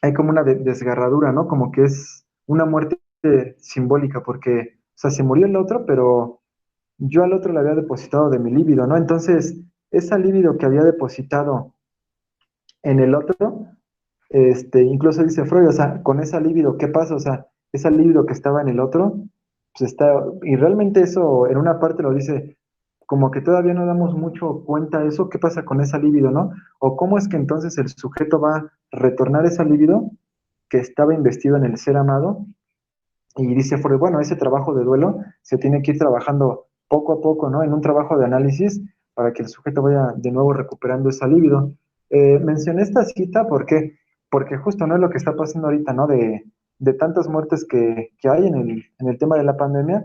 hay como una desgarradura, ¿no? Como que es una muerte simbólica, porque, o sea, se murió el otro, pero yo al otro le había depositado de mi líbido, ¿no? Entonces, esa líbido que había depositado en el otro, incluso dice Freud, o sea, con esa libido, ¿qué pasa? O sea, esa libido que estaba en el otro, pues está, y realmente eso en una parte lo dice, como que todavía no damos mucho cuenta de eso, ¿qué pasa con esa libido, no? O cómo es que entonces el sujeto va a retornar esa libido que estaba investido en el ser amado, y dice Freud, bueno, ese trabajo de duelo se tiene que ir trabajando poco a poco, ¿no? En un trabajo de análisis para que el sujeto vaya de nuevo recuperando esa libido. Mencioné esta cita porque justo no es lo que está pasando ahorita, ¿no? De tantas muertes que hay en el tema de la pandemia,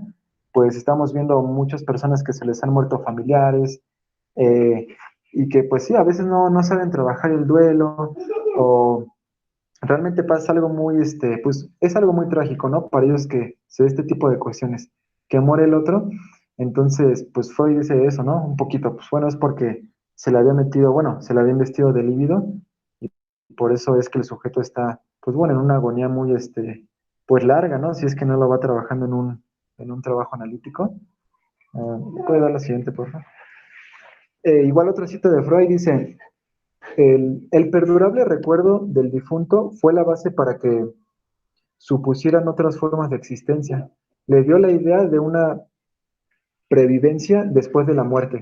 pues estamos viendo muchas personas que se les han muerto familiares, eh, y que pues sí, a veces no saben trabajar el duelo o realmente pasa algo muy, pues es algo muy trágico, ¿no? Para ellos que se dé este tipo de cuestiones, que muere el otro, entonces, pues Freud dice eso, ¿no? Un poquito, pues bueno, es porque se le había metido, bueno, se le había investido de líbido, y por eso es que el sujeto está, pues bueno, en una agonía muy, pues larga, ¿no? Si es que no lo va trabajando en un trabajo analítico. ¿Puede dar la siguiente, por favor? Igual otra cita de Freud dice, el perdurable recuerdo del difunto fue la base para que supusieran otras formas de existencia. Le dio la idea de una previvencia después de la muerte,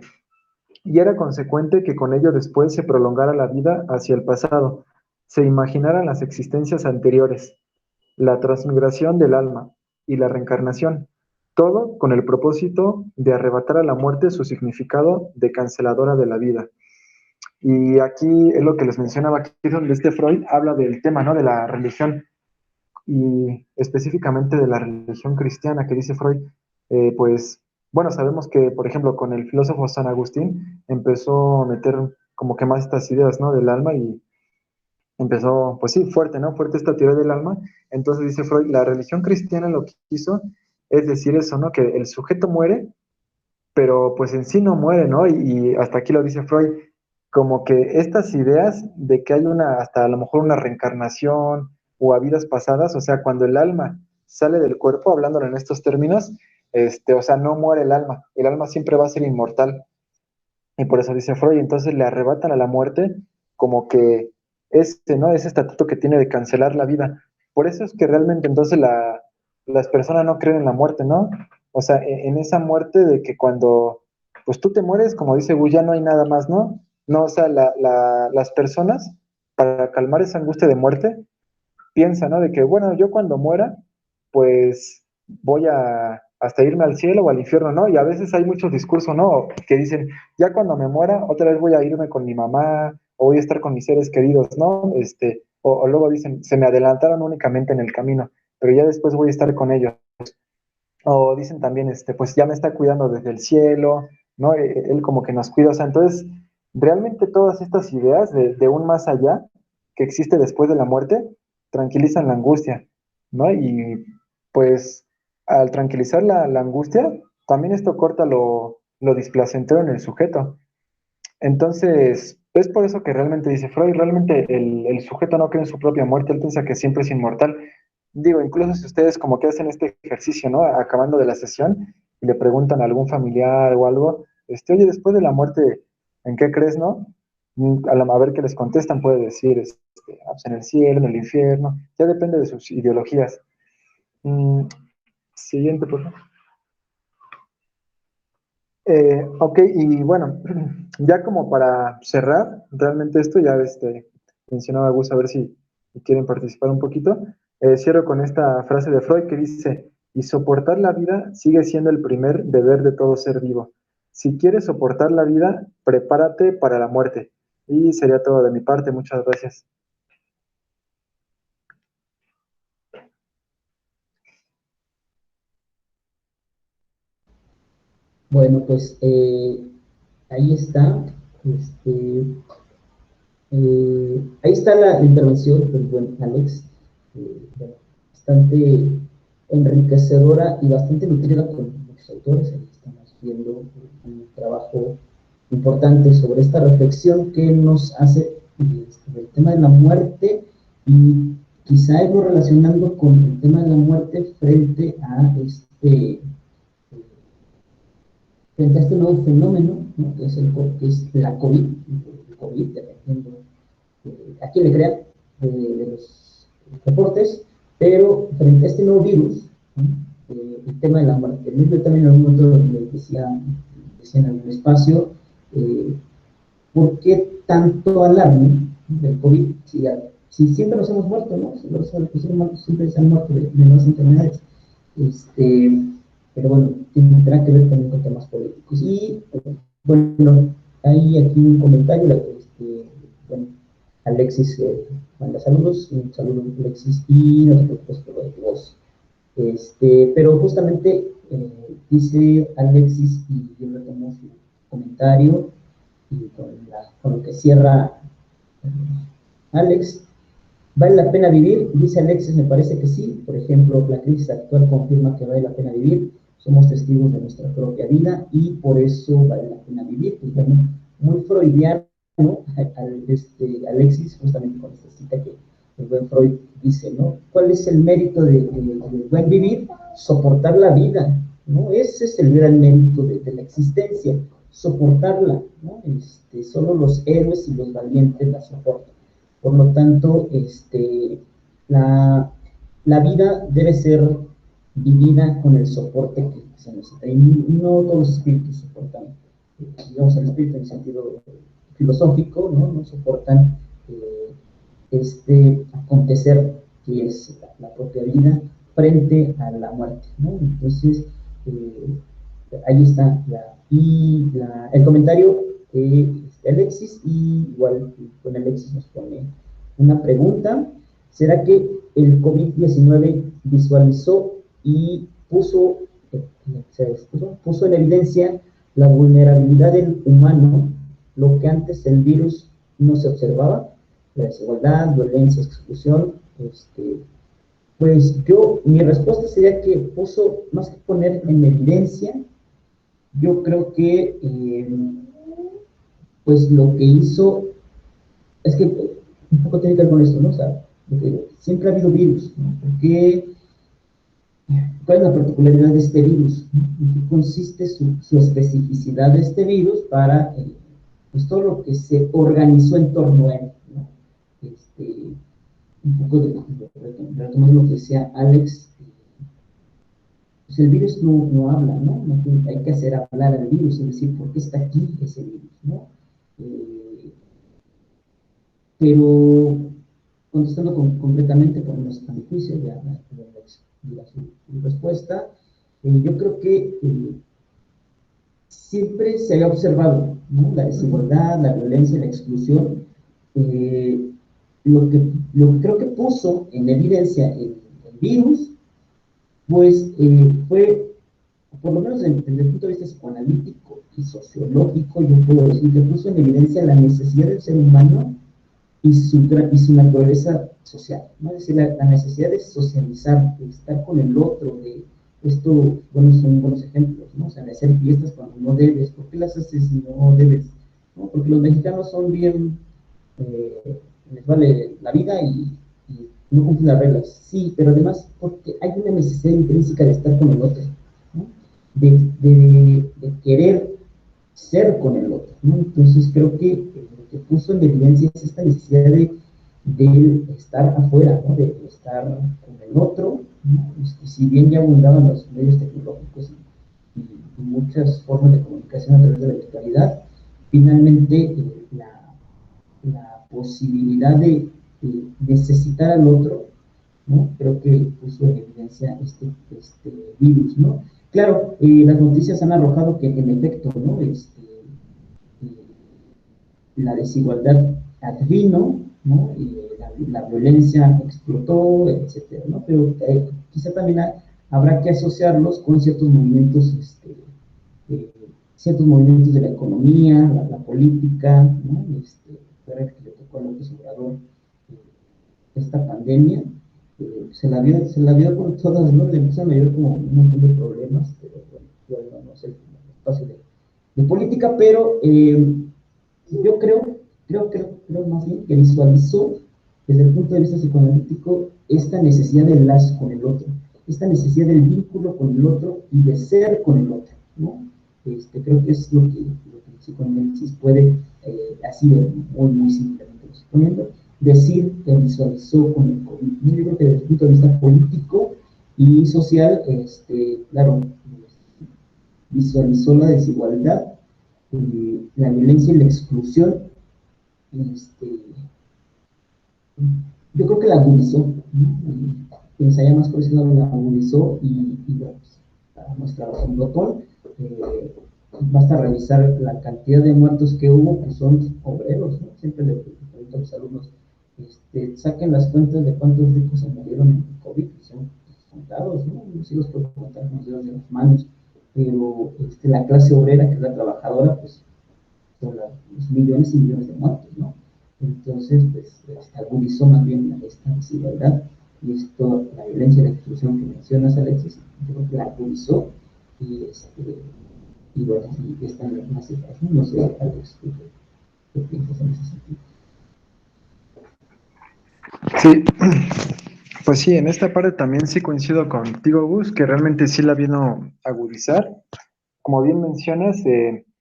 y era consecuente que con ello después se prolongara la vida hacia el pasado, se imaginaran las existencias anteriores, la transmigración del alma y la reencarnación, todo con el propósito de arrebatar a la muerte su significado de canceladora de la vida. Y aquí es lo que les mencionaba, aquí donde Freud habla del tema, ¿no? De la religión, y específicamente de la religión cristiana, que dice Freud, pues, bueno, sabemos que, por ejemplo, con el filósofo San Agustín empezó a meter como que más estas ideas, ¿no? Del alma, y empezó, pues sí, fuerte, ¿no? Fuerte esta teoría del alma. Entonces dice Freud, la religión cristiana lo que hizo es decir eso, ¿no? Que el sujeto muere, pero pues en sí no muere, ¿no? Y hasta aquí lo dice Freud, como que estas ideas de que hay una, hasta a lo mejor una reencarnación o a vidas pasadas, o sea, cuando el alma sale del cuerpo, hablándolo en estos términos, o sea, no muere el alma siempre va a ser inmortal. Y por eso dice Freud, entonces le arrebatan a la muerte como que ¿no? Ese estatuto que tiene de cancelar la vida. Por eso es que realmente entonces las personas no creen en la muerte, ¿no? O sea, en esa muerte de que cuando, pues tú te mueres, como dice Gus, ya no hay nada más, ¿no? No, o sea, las personas, para calmar esa angustia de muerte, piensan, ¿no? De que, bueno, yo cuando muera, pues voy a hasta irme al cielo o al infierno, ¿no? Y a veces hay muchos discursos, ¿no? Que dicen, ya cuando me muera, otra vez voy a irme con mi mamá, o voy a estar con mis seres queridos, ¿no? O luego dicen, se me adelantaron únicamente en el camino, pero ya después voy a estar con ellos. O dicen también, pues ya me está cuidando desde el cielo, ¿no? Él como que nos cuida, o sea, entonces, realmente todas estas ideas de un más allá que existe después de la muerte, tranquilizan la angustia, ¿no? Y pues al tranquilizar la angustia, también esto corta lo displacentero en el sujeto. Entonces, es por eso que realmente dice Freud, realmente el sujeto no cree en su propia muerte, él piensa que siempre es inmortal. Digo, incluso si ustedes como que hacen este ejercicio, ¿no? Acabando de la sesión y le preguntan a algún familiar o algo, oye, después de la muerte, ¿en qué crees, no? A ver qué les contestan, puede decir, pues en el cielo, en el infierno, ya depende de sus ideologías. Siguiente, por favor. Ok, y bueno, ya como para cerrar realmente esto, ya mencionaba Gus a ver si quieren participar un poquito. Cierro con esta frase de Freud que dice, y soportar la vida sigue siendo el primer deber de todo ser vivo. Si quieres soportar la vida, prepárate para la muerte. Y sería todo de mi parte, muchas gracias. Bueno, pues ahí está. Este, ahí está la intervención del buen Alex, bastante enriquecedora y bastante nutrida con muchos autores. Ahí estamos viendo un trabajo importante sobre esta reflexión que nos hace el tema de la muerte, y quizá irlo relacionando con el tema de la muerte frente a este nuevo fenómeno, ¿no? Que es la COVID, el COVID, dependiendo a quién le crean de los reportes, pero frente a este nuevo virus, ¿no? El tema de la muerte. El libro también en algún momento decía en algún espacio, ¿por qué tanto alarme del COVID? Si siempre nos hemos muerto, ¿no? Si los seres humanos siempre se han muerto de nuevas enfermedades. Pero bueno, tendrá que ver también con temas políticos. Y bueno, hay aquí un comentario, bueno, Alexis manda saludos, un saludo Alexis, y no te preocupes por lo de tu voz. Pero justamente dice Alexis, y yo retomo su comentario, y con lo que cierra Alex, ¿vale la pena vivir? Dice Alexis, me parece que sí. Por ejemplo, la crisis actual confirma que vale la pena vivir. Somos testigos de nuestra propia vida y por eso vale la pena vivir. Pues bueno, muy freudiano, ¿no? Alexis, justamente con esta cita que el buen Freud dice, ¿no? ¿Cuál es el mérito del buen vivir? Soportar la vida, ¿no? Ese es el gran mérito de la existencia, soportarla, ¿no? Solo los héroes y los valientes la soportan. Por lo tanto, la, la vida debe ser vivida con el soporte que se necesita. Y no todos los espíritus soportan, digamos, el espíritu en sentido filosófico, ¿no? No soportan este acontecer que es la propia vida frente a la muerte, ¿no? Entonces, ahí está el comentario de Alexis, y igual con Alexis nos pone una pregunta: ¿será que el COVID-19 visualizó y puso en evidencia la vulnerabilidad del humano, lo que antes el virus no se observaba? La desigualdad, violencia, exclusión. Pues mi respuesta sería que puso, más que poner en evidencia, yo creo que pues lo que hizo es que un poco tiene que ver con esto, ¿no? O sea, siempre ha habido virus, ¿no? ¿Cuál es la particularidad de este virus? ¿En qué consiste su especificidad de este virus para pues todo lo que se organizó en torno a él, ¿no? Un poco retomando lo que decía Alex, pues el virus no habla, ¿no? Hay que hacer hablar al virus, es decir, ¿por qué está aquí ese virus, ¿no? Pero contestando completamente, por a mi juicio, ya su respuesta, yo creo que siempre se había observado, ¿no? La desigualdad, la violencia, la exclusión. Lo que creo que puso en evidencia el virus, pues fue, por lo menos desde el punto de vista psicoanalítico y sociológico, yo puedo decir que puso en evidencia la necesidad del ser humano y su naturaleza social, ¿no? Es decir, la necesidad de socializar, de estar con el otro, de esto, bueno, son buenos ejemplos, ¿no? O sea, de hacer fiestas cuando no debes. ¿Por qué las haces si no debes? ¿No? Porque los mexicanos son bien, les vale la vida y no cumplen las reglas. Sí, pero además porque hay una necesidad intrínseca de estar con el otro, ¿no? De querer ser con el otro, ¿no? Entonces creo que lo que puso en evidencia es esta necesidad de estar afuera, ¿no? De estar con el otro, ¿no? Si bien ya abundaban los medios tecnológicos y muchas formas de comunicación a través de la virtualidad, finalmente la posibilidad de necesitar al otro, ¿no? Creo que puso en evidencia este virus, ¿no? Claro, las noticias han arrojado que en efecto, ¿no? La desigualdad advino, ¿no? La violencia explotó, etcétera, ¿no? Pero quizá también habrá que asociarlos con eh, ciertos movimientos de la economía, la política, ¿no? Para que le tocó a López Obrador esta pandemia, se la vio con todas, ¿no? Le empiezan a ver como un montón de problemas, pero bueno, no sé el espacio de política, pero yo creo más bien que visualizó desde el punto de vista psicoanalítico esta necesidad del lazo con el otro, esta necesidad del vínculo con el otro y de ser con el otro, ¿no? Creo que es lo que el psicoanálisis puede, así de muy simplemente suponiendo, decir que visualizó con el COVID. Yo creo que desde el punto de vista político y social, claro, visualizó la desigualdad, la violencia y la exclusión. Yo creo que la agudizó, ¿no? Quien se haya más por ese lado la agudizó y bueno, pues, para nuestra un botón, basta revisar la cantidad de muertos que hubo, que son obreros, ¿no? Siempre le pregunto a los alumnos, saquen las cuentas de cuántos ricos se murieron en el COVID, son contados, ¿no? No sé si los puedo contar con los dedos de las manos, pero la clase obrera, que es la trabajadora, pues son los millones y millones de muertos, ¿no? Entonces, pues, agudizó más bien esta desigualdad y esto, la violencia y la exclusión que mencionas, Alexis, yo creo que la agudizó y, y bueno, y esta es una situación, no sé, Alex, ¿qué piensas en ese sentido? Sí, Pues sí, en esta parte también sí coincido contigo, Gus, que realmente sí la vino a agudizar. Como bien mencionas,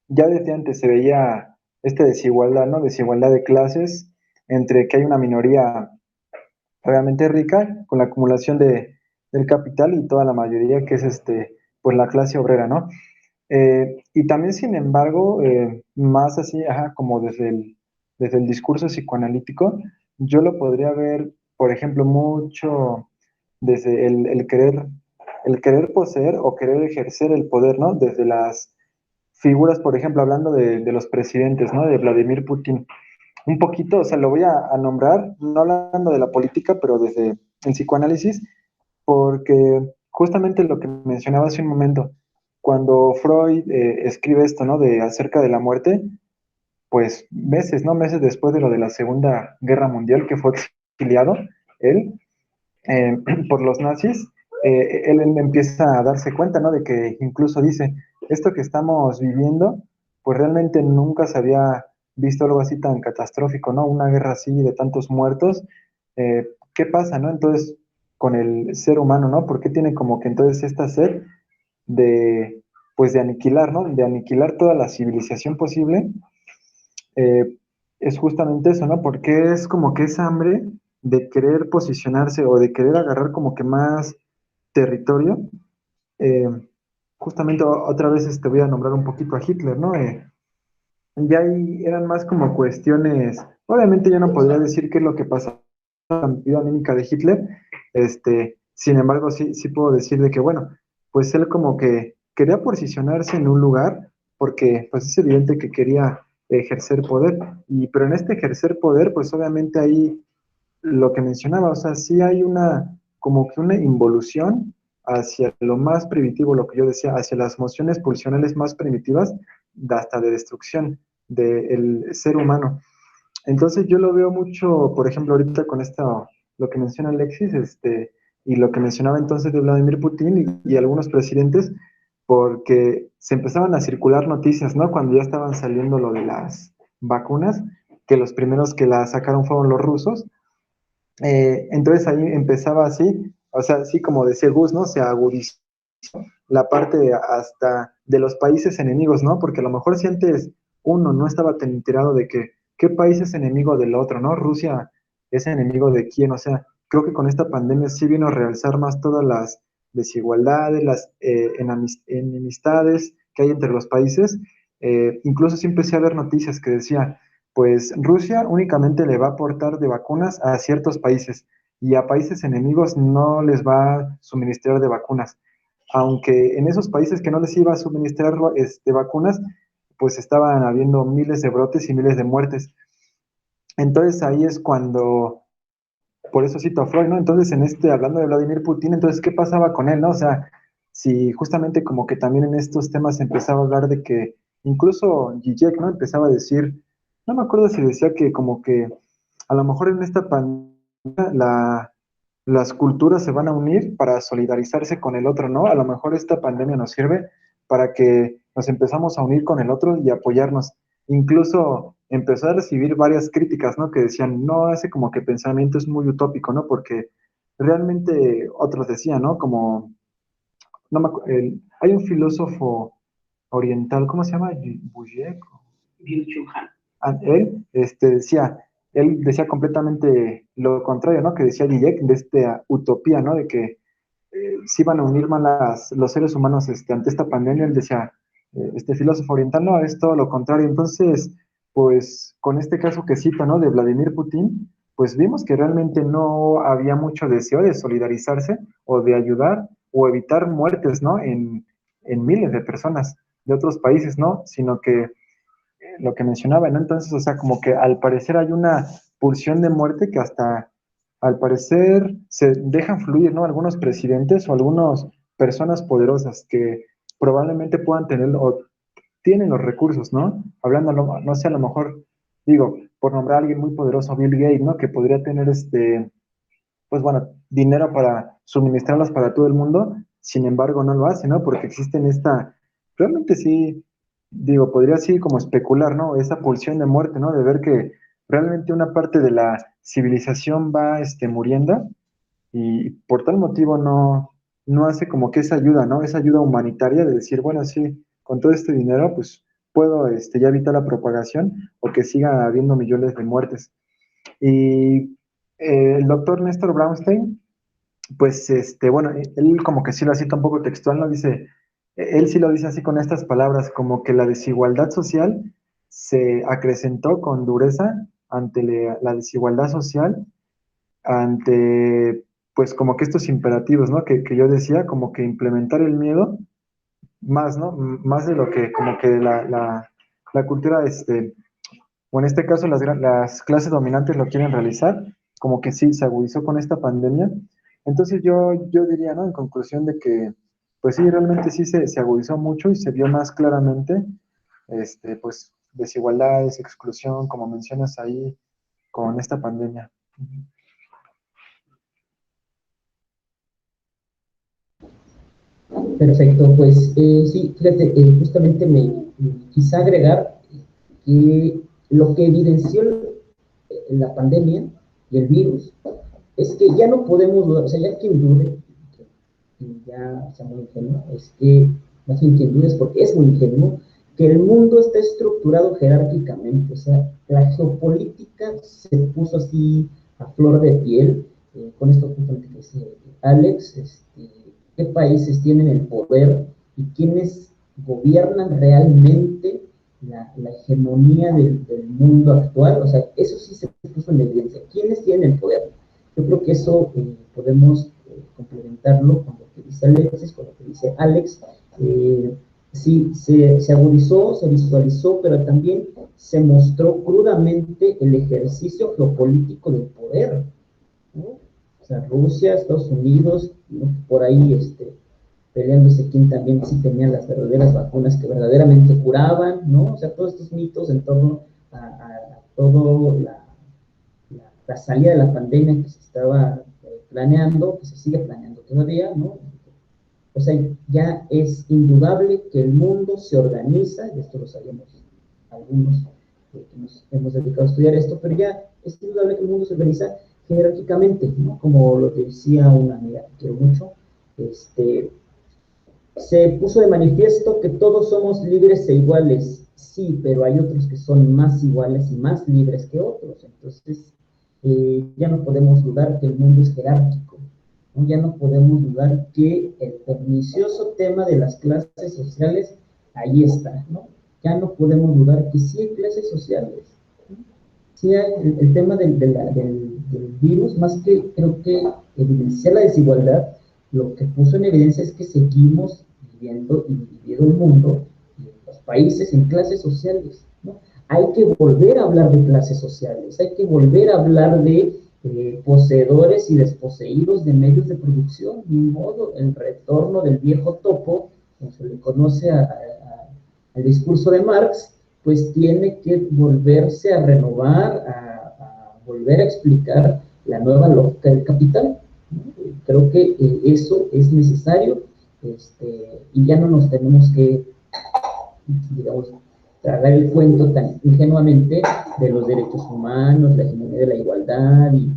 ya desde antes se veía esta desigualdad, ¿no? Desigualdad de clases entre que hay una minoría realmente rica con la acumulación del capital y toda la mayoría que es pues la clase obrera, ¿no? Y también, sin embargo, más así, ajá, como desde el discurso psicoanalítico, yo lo podría ver, por ejemplo, mucho desde el querer poseer o querer ejercer el poder, ¿no? Desde las figuras, por ejemplo, hablando de los presidentes, ¿no? De Vladimir Putin. Un poquito, o sea, lo voy a nombrar, no hablando de la política, pero desde el psicoanálisis, porque justamente lo que mencionaba hace un momento, cuando Freud escribe esto, ¿no? De acerca de la muerte, pues meses, ¿no? Meses después de lo de la Segunda Guerra Mundial, que fue exiliado, él, eh, por los nazis, él empieza a darse cuenta, ¿no? De que incluso dice, esto que estamos viviendo, pues realmente nunca se había visto algo así tan catastrófico, ¿no? Una guerra así de tantos muertos. ¿Qué pasa, no? Entonces, con el ser humano, ¿no? ¿Por qué tiene como que entonces esta sed de, pues de aniquilar, ¿no? De aniquilar toda la civilización posible, eh, es justamente eso, ¿no? Porque es como que esa hambre de querer posicionarse o de querer agarrar como que más territorio. Eh, Justamente otra vez voy a nombrar un poquito a Hitler, ¿no? Ya ahí eran más como cuestiones, obviamente yo no podría decir qué es lo que pasa en la vida anímica de Hitler, sin embargo sí puedo decir de que, bueno, pues él como que quería posicionarse en un lugar porque pues es evidente que quería ejercer poder, pero en este ejercer poder, pues obviamente ahí lo que mencionaba, o sea, sí hay como que una involución hacia lo más primitivo, lo que yo decía, hacia las emociones pulsionales más primitivas, hasta de destrucción del ser humano. Entonces yo lo veo mucho, por ejemplo, ahorita con lo que menciona Alexis, y lo que mencionaba entonces de Vladimir Putin y algunos presidentes, porque se empezaban a circular noticias, ¿no? Cuando ya estaban saliendo lo de las vacunas, que los primeros que la sacaron fueron los rusos, entonces ahí empezaba así, o sea, así como decía Gus, ¿no? Se agudizó la parte hasta de los países enemigos, ¿no? Porque a lo mejor si antes uno no estaba tan enterado de que qué país es enemigo del otro, ¿no? Rusia es enemigo de quién, o sea, creo que con esta pandemia sí vino a realzar más todas las desigualdades, las enemistades que hay entre los países. Incluso sí empecé a ver noticias que decía, pues Rusia únicamente le va a aportar de vacunas a ciertos países y a países enemigos no les va a suministrar de vacunas. Aunque en esos países que no les iba a suministrar vacunas, pues estaban habiendo miles de brotes y miles de muertes. Entonces ahí es cuando, por eso cito a Freud, ¿no? Entonces hablando de Vladimir Putin, entonces, ¿qué pasaba con él, no? O sea, si justamente como que también en estos temas empezaba a hablar de que, incluso Zizek, ¿no? Empezaba a decir, no me acuerdo si decía que como que a lo mejor en esta pandemia las culturas se van a unir para solidarizarse con el otro, ¿no? A lo mejor esta pandemia nos sirve para que nos empezamos a unir con el otro y apoyarnos. Incluso empezó a recibir varias críticas, ¿no? Que decían, no, ese como que pensamiento es muy utópico, ¿no? Porque realmente otros decían, ¿no? Como, no me hay un filósofo oriental, ¿cómo se llama? Bouyer. Decía, él decía completamente lo contrario, ¿no? Que decía Zizek de esta utopía, ¿no? De que se iban a unir más los seres humanos ante esta pandemia. Él decía, este filósofo oriental, no, es todo lo contrario. Entonces, pues con este caso que cito, ¿no? De Vladimir Putin, pues vimos que realmente no había mucho deseo de solidarizarse o de ayudar o evitar muertes, ¿no? En miles de personas de otros países, ¿no? Sino que lo que mencionaba, ¿no? Entonces, o sea, como que al parecer hay una pulsión de muerte que hasta al parecer se dejan fluir, ¿no? Algunos presidentes o algunas personas poderosas que probablemente puedan tener o tienen los recursos, ¿no? Hablando, no sé, a lo mejor, digo, por nombrar a alguien muy poderoso, Bill Gates, ¿no? Que podría tener pues bueno, dinero para suministrarlas para todo el mundo, sin embargo no lo hace, ¿no? Porque existen realmente sí, digo, podría así como especular, ¿no? Esa pulsión de muerte, ¿no? De ver que realmente una parte de la civilización va muriendo y por tal motivo no hace como que esa ayuda, ¿no? Esa ayuda humanitaria de decir, bueno, sí, con todo este dinero, pues puedo ya evitar la propagación o que siga habiendo millones de muertes. Y el doctor Néstor Brownstein, pues, bueno, él como que sí lo cita un poco textual, ¿no? Dice, él sí lo dice así con estas palabras, como que la desigualdad social se acrecentó con dureza ante la desigualdad social, ante, pues, como que estos imperativos, ¿no? Que yo decía, como que implementar el miedo más, ¿no? Más de lo que, como que la cultura, o en este caso las clases dominantes lo quieren realizar, como que sí, se agudizó con esta pandemia. Entonces yo diría, ¿no? En conclusión de que, pues sí, realmente sí se agudizó mucho y se vio más claramente, pues, desigualdades, exclusión, como mencionas ahí, con esta pandemia. Perfecto, pues sí, fíjate, justamente quise agregar que lo que evidenció la pandemia y el virus es que ya no podemos dudar, o sea, ya quien dude, que ya sea muy ingenuo, es que, más bien quien dude es porque es muy ingenuo, que el mundo está estructurado jerárquicamente, o sea, la geopolítica se puso así a flor de piel, con esto justamente que dice Alex, qué países tienen el poder y quiénes gobiernan realmente la hegemonía del mundo actual, o sea, eso sí se puso en evidencia, quiénes tienen el poder. Yo creo que eso podemos complementarlo con lo que dice Alexis, con lo que dice Alex. Sí, se agudizó, se visualizó, pero también se mostró crudamente el ejercicio geopolítico del poder, ¿no? O sea, Rusia, Estados Unidos, ¿no? Por ahí peleándose quién también sí tenía las verdaderas vacunas que verdaderamente curaban, ¿no? O sea, todos estos mitos en torno a todo la salida de la pandemia que se estaba planeando, que se sigue planeando todavía, ¿no? O sea, ya es indudable que el mundo se organiza, y esto lo sabemos algunos que nos hemos dedicado a estudiar esto, pero ya es indudable que el mundo se organiza jerárquicamente, ¿no? Como lo decía una amiga que quiero mucho, se puso de manifiesto que todos somos libres e iguales, sí, pero hay otros que son más iguales y más libres que otros. Entonces, ya no podemos dudar que el mundo es jerárquico, ¿no? Ya no podemos dudar que el pernicioso tema de las clases sociales ahí está, ¿no? Ya no podemos dudar que sí hay clases sociales, ¿no? Sí hay el tema del virus, más que creo que evidenciar la desigualdad, lo que puso en evidencia es que seguimos viviendo y dividiendo el mundo y los países en clases sociales, ¿no? Hay que volver a hablar de clases sociales, hay que volver a hablar de poseedores y desposeídos de medios de producción, de un modo, el retorno del viejo topo, como se le conoce al discurso de Marx, pues tiene que volverse a renovar, a volver a explicar la nueva lógica del capital, ¿no? Creo que eso es necesario, y ya no nos tenemos que, digamos, tragar el cuento tan ingenuamente de los derechos humanos, la hegemonía de la igualdad y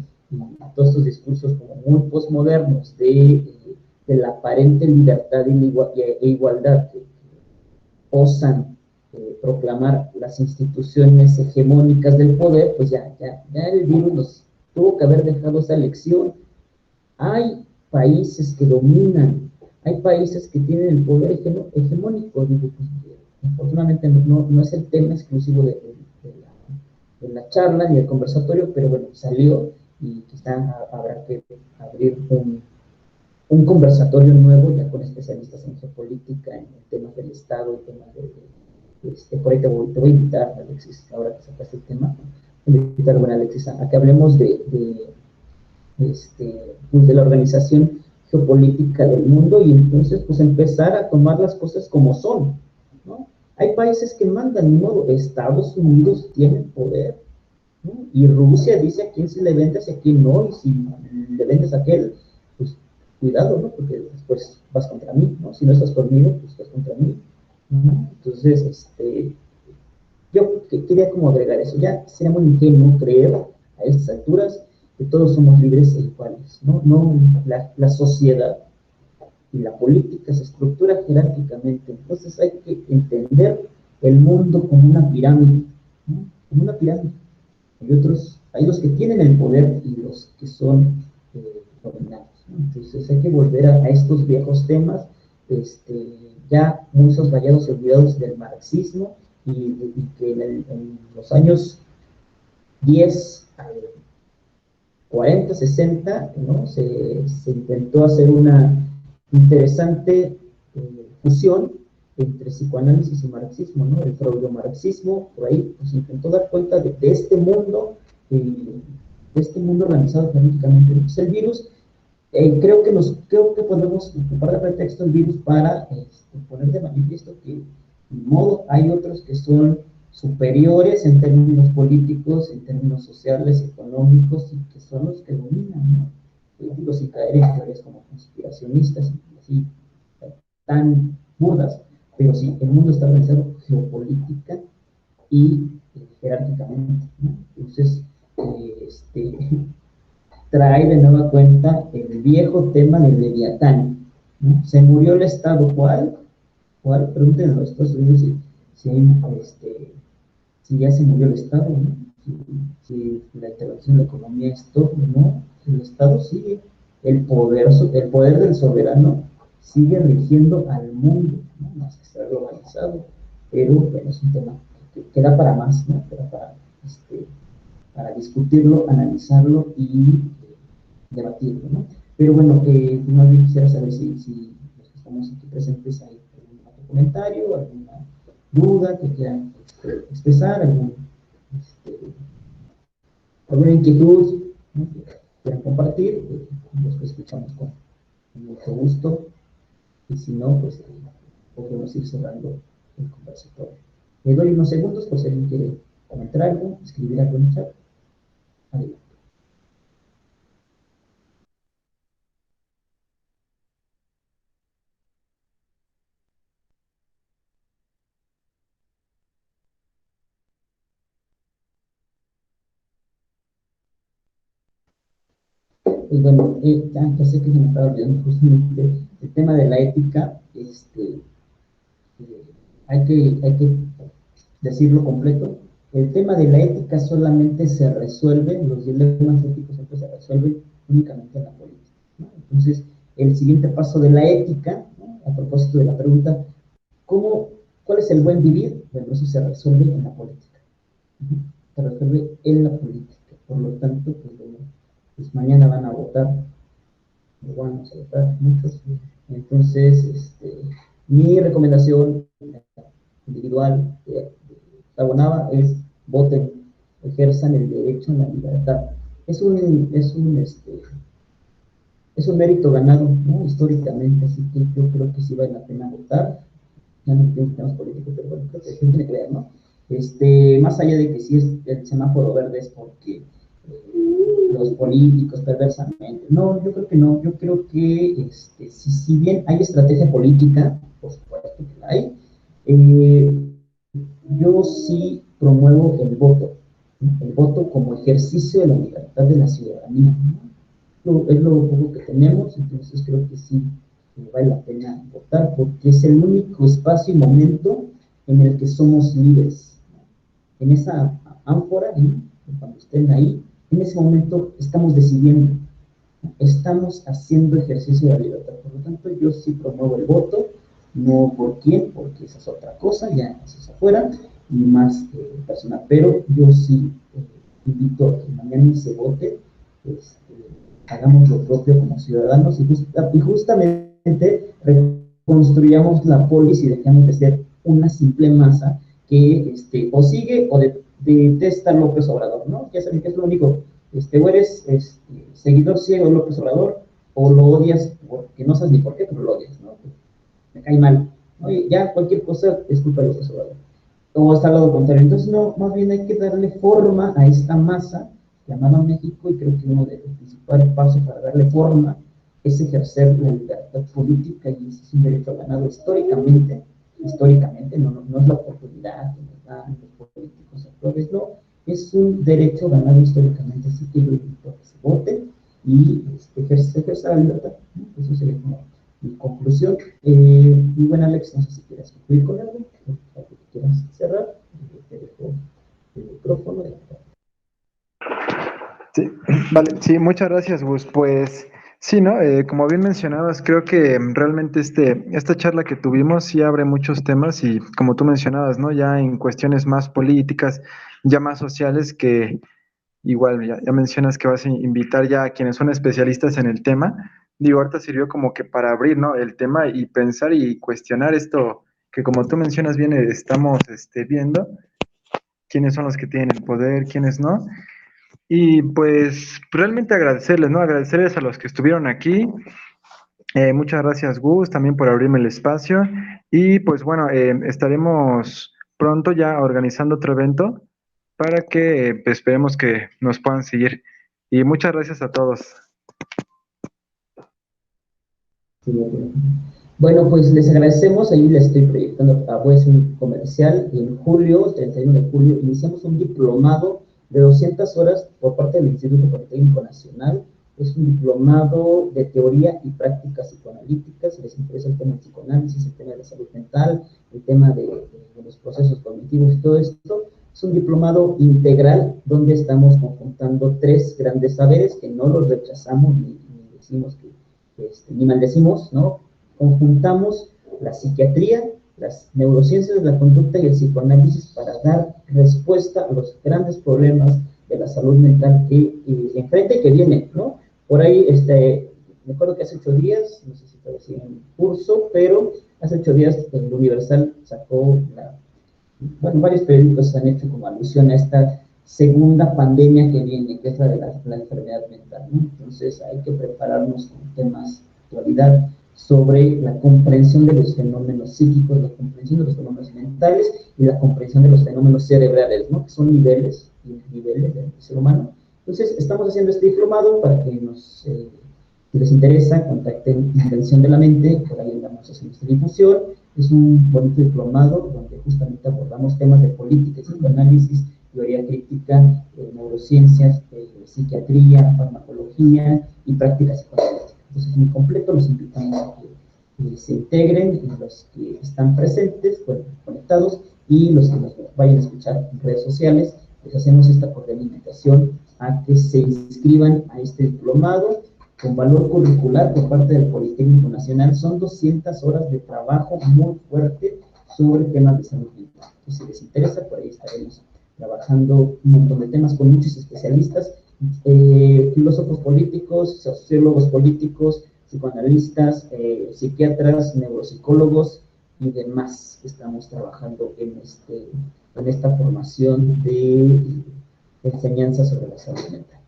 todos estos discursos como muy postmodernos de la aparente libertad e igualdad que osan proclamar las instituciones hegemónicas del poder, pues ya el virus nos tuvo que haber dejado esa lección. Hay países que dominan, hay países que tienen el poder hegemónico, digo, pues, afortunadamente no es el tema exclusivo de la charla ni del conversatorio, pero bueno, salió y quizá habrá que abrir un conversatorio nuevo ya con especialistas en geopolítica, en temas del Estado, en temas por ahí te voy a invitar, Alexis, ahora que sacaste el tema, voy a invitar, bueno, Alexis, a que hablemos pues de la organización geopolítica del mundo y entonces pues empezar a tomar las cosas como son, ¿no? Hay países que mandan, ni modo, Estados Unidos tiene poder, ¿no? Y Rusia dice a quién se le vendes y a quién no, y si le vendes a aquel, pues cuidado, ¿no? Porque después vas contra mí, ¿no? Si no estás conmigo, pues estás contra mí, ¿no? Entonces, yo quería como agregar eso, ya sería muy ingenuo creer a estas alturas que todos somos libres e iguales, ¿no? No la sociedad y la política se estructura jerárquicamente. Entonces hay que entender el mundo como una pirámide, ¿no? Como una pirámide. Hay los que tienen el poder y los que son dominados, ¿no? Entonces hay que volver a estos viejos temas, ya muy soslayados y olvidados del marxismo, y que en los años 10 al 40, 60, ¿no? Se intentó hacer una interesante fusión entre psicoanálisis y marxismo, ¿no? El freudomarxismo, por ahí, pues intentó dar cuenta de este mundo organizado políticamente. Entonces, el virus, creo que podemos ocupar de pretexto el virus para poner de manifiesto que, de modo, hay otros que son superiores en términos políticos, en términos sociales, económicos, y que son los que dominan, ¿no? Digo, sin caer en teorías como conspiracionistas, y así, tan burdas, pero sí, el mundo está organizado geopolítica y jerárquicamente, ¿no? Entonces, trae de nueva cuenta el viejo tema del Leviatán, ¿no? Se murió el Estado, ¿cuál? ¿Cuál? Pregúntenle a los Estados Unidos si ya se murió el Estado, ¿no? Si la intervención de la economía es todo, ¿no? El Estado sigue, el poder del soberano sigue rigiendo al mundo, ¿no? Más que está globalizado, pero bueno, es un tema que da para más, ¿no? Que da para discutirlo, analizarlo y debatirlo, ¿no? Pero bueno, más bien quisiera saber si los que estamos aquí presentes hay algún otro comentario, alguna duda que quieran expresar, alguna inquietud, ¿no? Que quieran compartir, los que escuchamos con mucho gusto, y si no, pues podemos ir cerrando el conversatorio. Le doy unos segundos por si alguien quiere comentar algo, escribir algo en el chat. Adelante. Pues bueno, ya sé que se me estaba olvidando justamente el tema de la ética. Hay que decirlo completo. El tema de la ética solamente se resuelve, los dilemas éticos siempre se resuelven únicamente en la política, ¿no? Entonces, el siguiente paso de la ética, ¿no? A propósito de la pregunta, ¿cuál es el buen vivir? Bueno, eso se resuelve en la política. Se resuelve en la política. Por lo tanto, pues mañana van a votar, vamos a votar muchos. Entonces, mi recomendación individual abonaba es voten, ejerzan el derecho a la libertad. Es un mérito ganado, ¿no? Históricamente, así que yo creo que sí vale la pena votar. Ya no tengo temas políticos, pero bueno, creo que sí tiene que ver, ¿no? Más allá de que si es el semáforo verde es porque los políticos perversamente. No, yo creo que no. Yo creo que si bien hay estrategia política, por supuesto que la hay, yo sí promuevo el voto, ¿no? El voto como ejercicio de la libertad de la ciudadanía, ¿no? Es lo poco que tenemos, entonces creo que sí vale la pena votar, porque es el único espacio y momento en el que somos libres, ¿no? En esa ánfora, ¿no? Cuando estén ahí, en ese momento estamos decidiendo, ¿no? Estamos haciendo ejercicio de la libertad. Por lo tanto, yo sí promuevo el voto, no por quién, porque esa es otra cosa, ya eso es afuera, y más personal. Pero yo sí invito a que mañana se vote, hagamos lo propio como ciudadanos y justamente reconstruyamos la polis y dejemos de ser una simple masa que o sigue o detesta a López Obrador, ¿no? Ya saben que es lo único, o eres seguidor ciego de López Obrador, o lo odias porque no sabes ni por qué, pero lo odias, ¿no? Me cae mal, ¿no? Y ya cualquier cosa es culpa de López Obrador. O hasta al lado contrario. Entonces, no, más bien hay que darle forma a esta masa llamada México, y creo que uno de los principales pasos para darle forma es ejercer la libertad política, y ese es un derecho ganado históricamente, no es la oportunidad que nos dan los políticos actuales, no, es un derecho ganado históricamente, así que yo invito a que se voten y ejerza la libertad, ¿no? Eso sería como mi conclusión. Y bueno, Alex, no sé si quieres concluir con algo, algo que quieras cerrar, te dejo el micrófono. Sí, vale, sí, muchas gracias, Gus. Pues sí, ¿no? Como bien mencionabas, creo que realmente esta charla que tuvimos sí abre muchos temas y como tú mencionabas, ¿no? Ya en cuestiones más políticas, ya más sociales, que igual ya mencionas que vas a invitar ya a quienes son especialistas en el tema. Digo, ahorita sirvió como que para abrir, ¿no? El tema y pensar y cuestionar esto que como tú mencionas bien, estamos viendo quiénes son los que tienen el poder, quiénes no. Y pues realmente agradecerles, ¿no? Agradecerles a los que estuvieron aquí. Muchas gracias, Gus, también por abrirme el espacio. Y pues bueno, estaremos pronto ya organizando otro evento para que esperemos que nos puedan seguir. Y muchas gracias a todos. Bueno, pues les agradecemos, ahí les estoy proyectando a Wes un comercial. En julio, 31 de julio, iniciamos un diplomado de 200 horas por parte del Instituto Politécnico Nacional. Es un diplomado de teoría y prácticas psicoanalíticas. Si les interesa el tema del psicoanálisis, el tema de la salud mental, el tema de los procesos cognitivos y todo esto. Es un diplomado integral donde estamos conjuntando 3 grandes saberes que no los rechazamos ni decimos que ni maldecimos, ¿no? Conjuntamos la psiquiatría, las neurociencias de la conducta y el psicoanálisis para dar respuesta a los grandes problemas de la salud mental que enfrenta y que viene, ¿no? Por ahí, me acuerdo que hace 8 días, no sé si todavía sigue en curso, pero hace 8 días el Universal sacó bueno, varios periódicos han hecho como alusión a esta segunda pandemia que viene, que es la de la enfermedad mental, ¿no? Entonces hay que prepararnos con temas de actualidad sobre la comprensión de los fenómenos psíquicos, la comprensión de los fenómenos mentales y la comprensión de los fenómenos cerebrales, ¿no? Que son niveles del ser humano. Entonces estamos haciendo este diplomado para que si les interesa, contacten Invención de la Mente, por ahí andamos haciendo esta difusión. Es un bonito diplomado donde justamente abordamos temas de política, psicoanálisis, teoría crítica, neurociencias, psiquiatría, farmacología y prácticas psicoanalíticas. Entonces, es muy completo, los invitamos a que se integren, los que están presentes, bueno, conectados, y los que nos vayan a escuchar en redes sociales, les hacemos esta cordial invitación a que se inscriban a este diplomado con valor curricular por parte del Politécnico Nacional. Son 200 horas de trabajo muy fuerte sobre temas de salud mental. Entonces, si les interesa, por ahí estaremos trabajando un montón de temas con muchos especialistas, filósofos políticos, sociólogos políticos, psicoanalistas, psiquiatras, neuropsicólogos y demás que estamos trabajando en esta formación de enseñanza sobre la salud mental.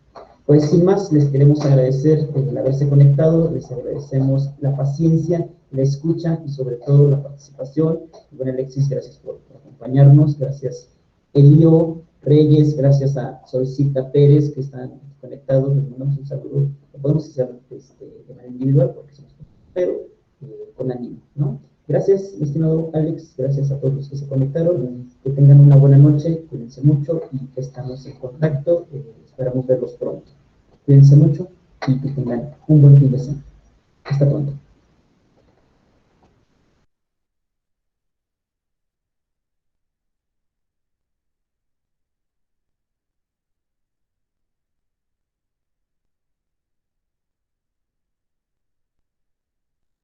Pues sin más, les queremos agradecer el haberse conectado, les agradecemos la paciencia, la escucha y sobre todo la participación. Y bueno, Alexis, gracias por acompañarnos, gracias Elio Reyes, gracias a Solcita Pérez que están conectados, les mandamos un saludo. Lo podemos hacer de manera individual porque somos, pero con ánimo, ¿no? Gracias, estimado Alex, gracias a todos los que se conectaron, que tengan una buena noche, cuídense mucho y que estamos en contacto, esperamos verlos pronto. Cuídense mucho y que tengan un buen fin de semana. Hasta pronto.